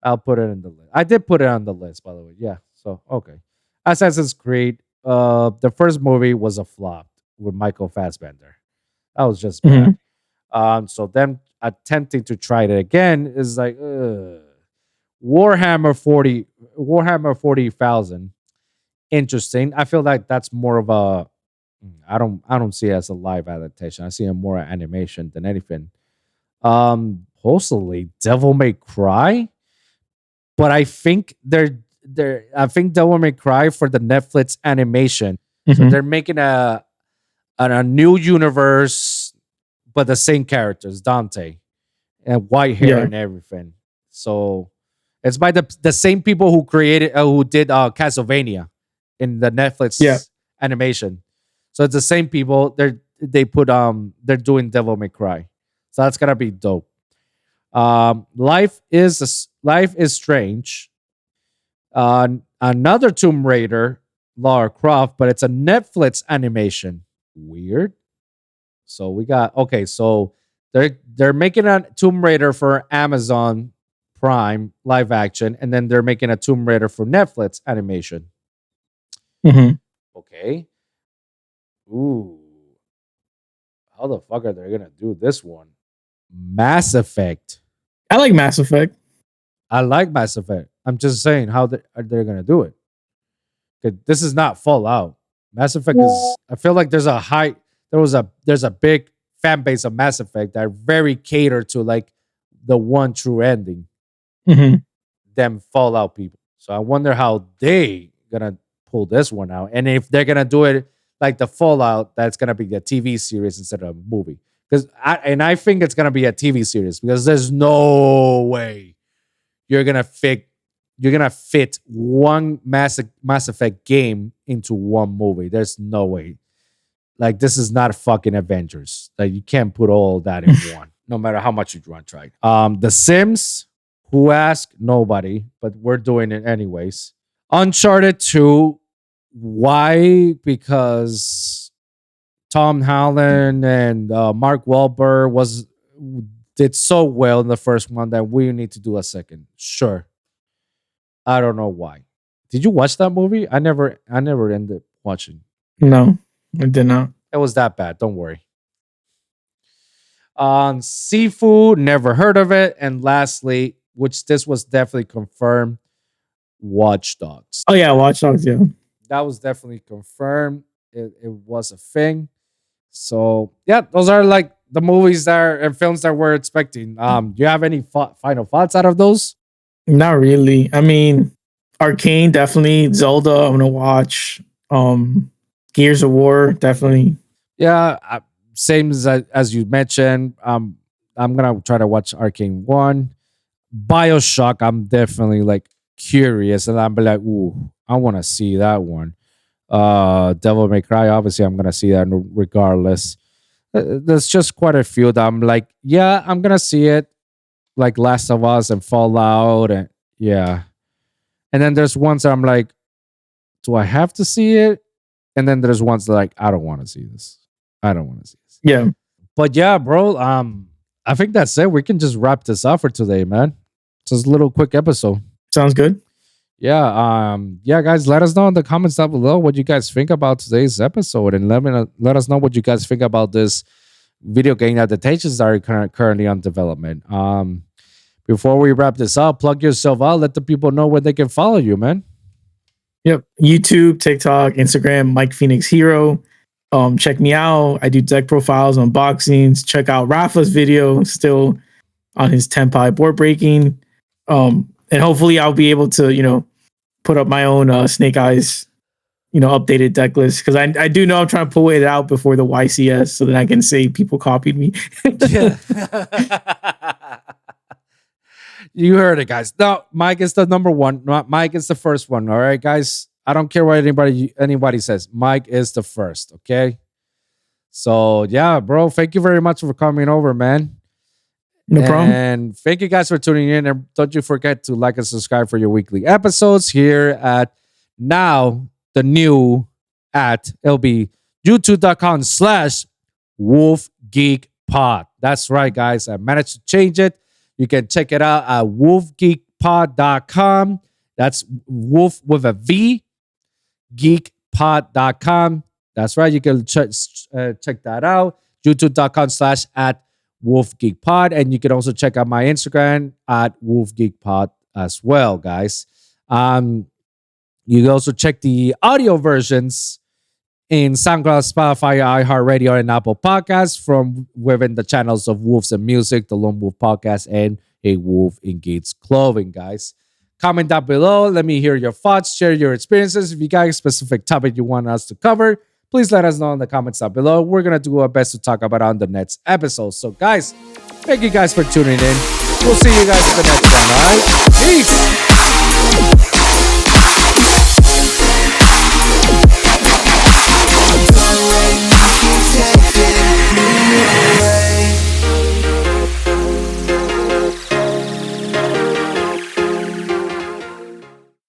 I'll put it in the list. I did put it on the list, by the way. Yeah. So okay. Assassin's Creed. The first movie was a flop with Michael Fassbender. That was just bad. So them attempting to try it again is like Warhammer 40,000. Interesting. I feel like that's more of a I don't see it as a live adaptation. I see it more animation than anything. Supposedly Devil May Cry, but I think I think Devil May Cry for the Netflix animation. So they're making a new universe, but the same characters, Dante, and white hair and everything. So it's by the same people who created who did Castlevania in the Netflix animation. So it's the same people. They're doing Devil May Cry. So that's gonna be dope. Life is Strange. Another Tomb Raider, Lara Croft, but it's a Netflix animation. Weird. So we got okay. So they're making a Tomb Raider for Amazon Prime live action, and then they're making a Tomb Raider for Netflix animation. Okay. Ooh. How the fuck are they gonna do this one? Mass Effect. I like Mass Effect. I like Mass Effect. I'm just saying how are they gonna do it? This is not Fallout. Mass Effect is. I feel like there's a big fan base of Mass Effect that are very catered to like the one true ending. Them Fallout people. So I wonder how they gonna pull this one out. And if they're gonna do it like the Fallout, that's gonna be a TV series instead of a movie. I think it's gonna be a TV series because there's no way you're gonna fit one Mass Effect game into one movie. There's no way. Like, this is not fucking Avengers. Like, you can't put all that in one, no matter how much you want to try. The Sims, who asked? Nobody, but we're doing it anyways. Uncharted 2, why? Because Tom Holland and Mark Wahlberg did so well in the first one that we need to do a second. Sure. I don't know why. Did you watch that movie? I never ended watching. No, I did not. It was that bad. Don't worry. Seafood, never heard of it. And lastly, which this was definitely confirmed, Watch Dogs. Oh yeah, Watch Dogs. Yeah, that was definitely confirmed. It was a thing. So yeah, those are like the movies and films that we're expecting. Do you have any final thoughts out of those? Not really. I mean, Arcane, definitely. Zelda, I'm gonna watch. Gears of War, definitely. Yeah, same as you mentioned. I'm gonna try to watch Arcane 1. BioShock, I'm definitely like curious, and I'm like, ooh, I want to see that one. Devil May Cry, obviously, I'm gonna see that regardless. There's just quite a few that I'm like, yeah, I'm gonna see it. Like Last of Us and Fallout, and yeah. And then there's ones that I'm like, do I have to see it? And then there's ones that like, I don't want to see this. I don't want to see this. Yeah. But yeah, bro, I think that's it. We can just wrap this up for today, man. Just a little quick episode. Sounds good. Yeah, guys, let us know in the comments down below what you guys think about today's episode, and let us know what you guys think about this video game adaptations that are currently on development. Before we wrap this up, plug yourself out. Let the people know where they can follow you, man. Yep. YouTube, TikTok, Instagram, Mike Phoenix Hero. Check me out. I do deck profiles, unboxings. Check out Rafa's video still on his Tenpai board breaking. And hopefully I'll be able to, put up my own Snake Eyes, updated deck list. Because I do know I'm trying to pull it out before the YCS so that I can say people copied me. Yeah. You heard it, guys. No, Mike is the number one. Mike is the first one. All right, guys. I don't care what anybody says. Mike is the first. Okay. So yeah, bro. Thank you very much for coming over, man. No problem. And thank you guys for tuning in. And don't you forget to like and subscribe for your weekly episodes here at now the new at it'll be youtube.com/wolfgeekpod. That's right, guys. I managed to change it. You can check it out at wolfgeekpod.com. That's wolf with a V, geekpod.com. That's right. You can check that out. youtube.com/@wolfgeekpod. And you can also check out my Instagram at wolfgeekpod as well, guys. You can also check the audio versions in SoundCloud, Spotify, iHeartRadio, and Apple Podcasts from within the channels of Wolves and Music, the Lone Wolf Podcast, and A Wolf in Gates Clothing, guys. Comment down below. Let me hear your thoughts. Share your experiences. If you got a specific topic you want us to cover, please let us know in the comments down below. We're going to do our best to talk about it on the next episode. So, guys, thank you guys for tuning in. We'll see you guys in the next one, all right? Peace!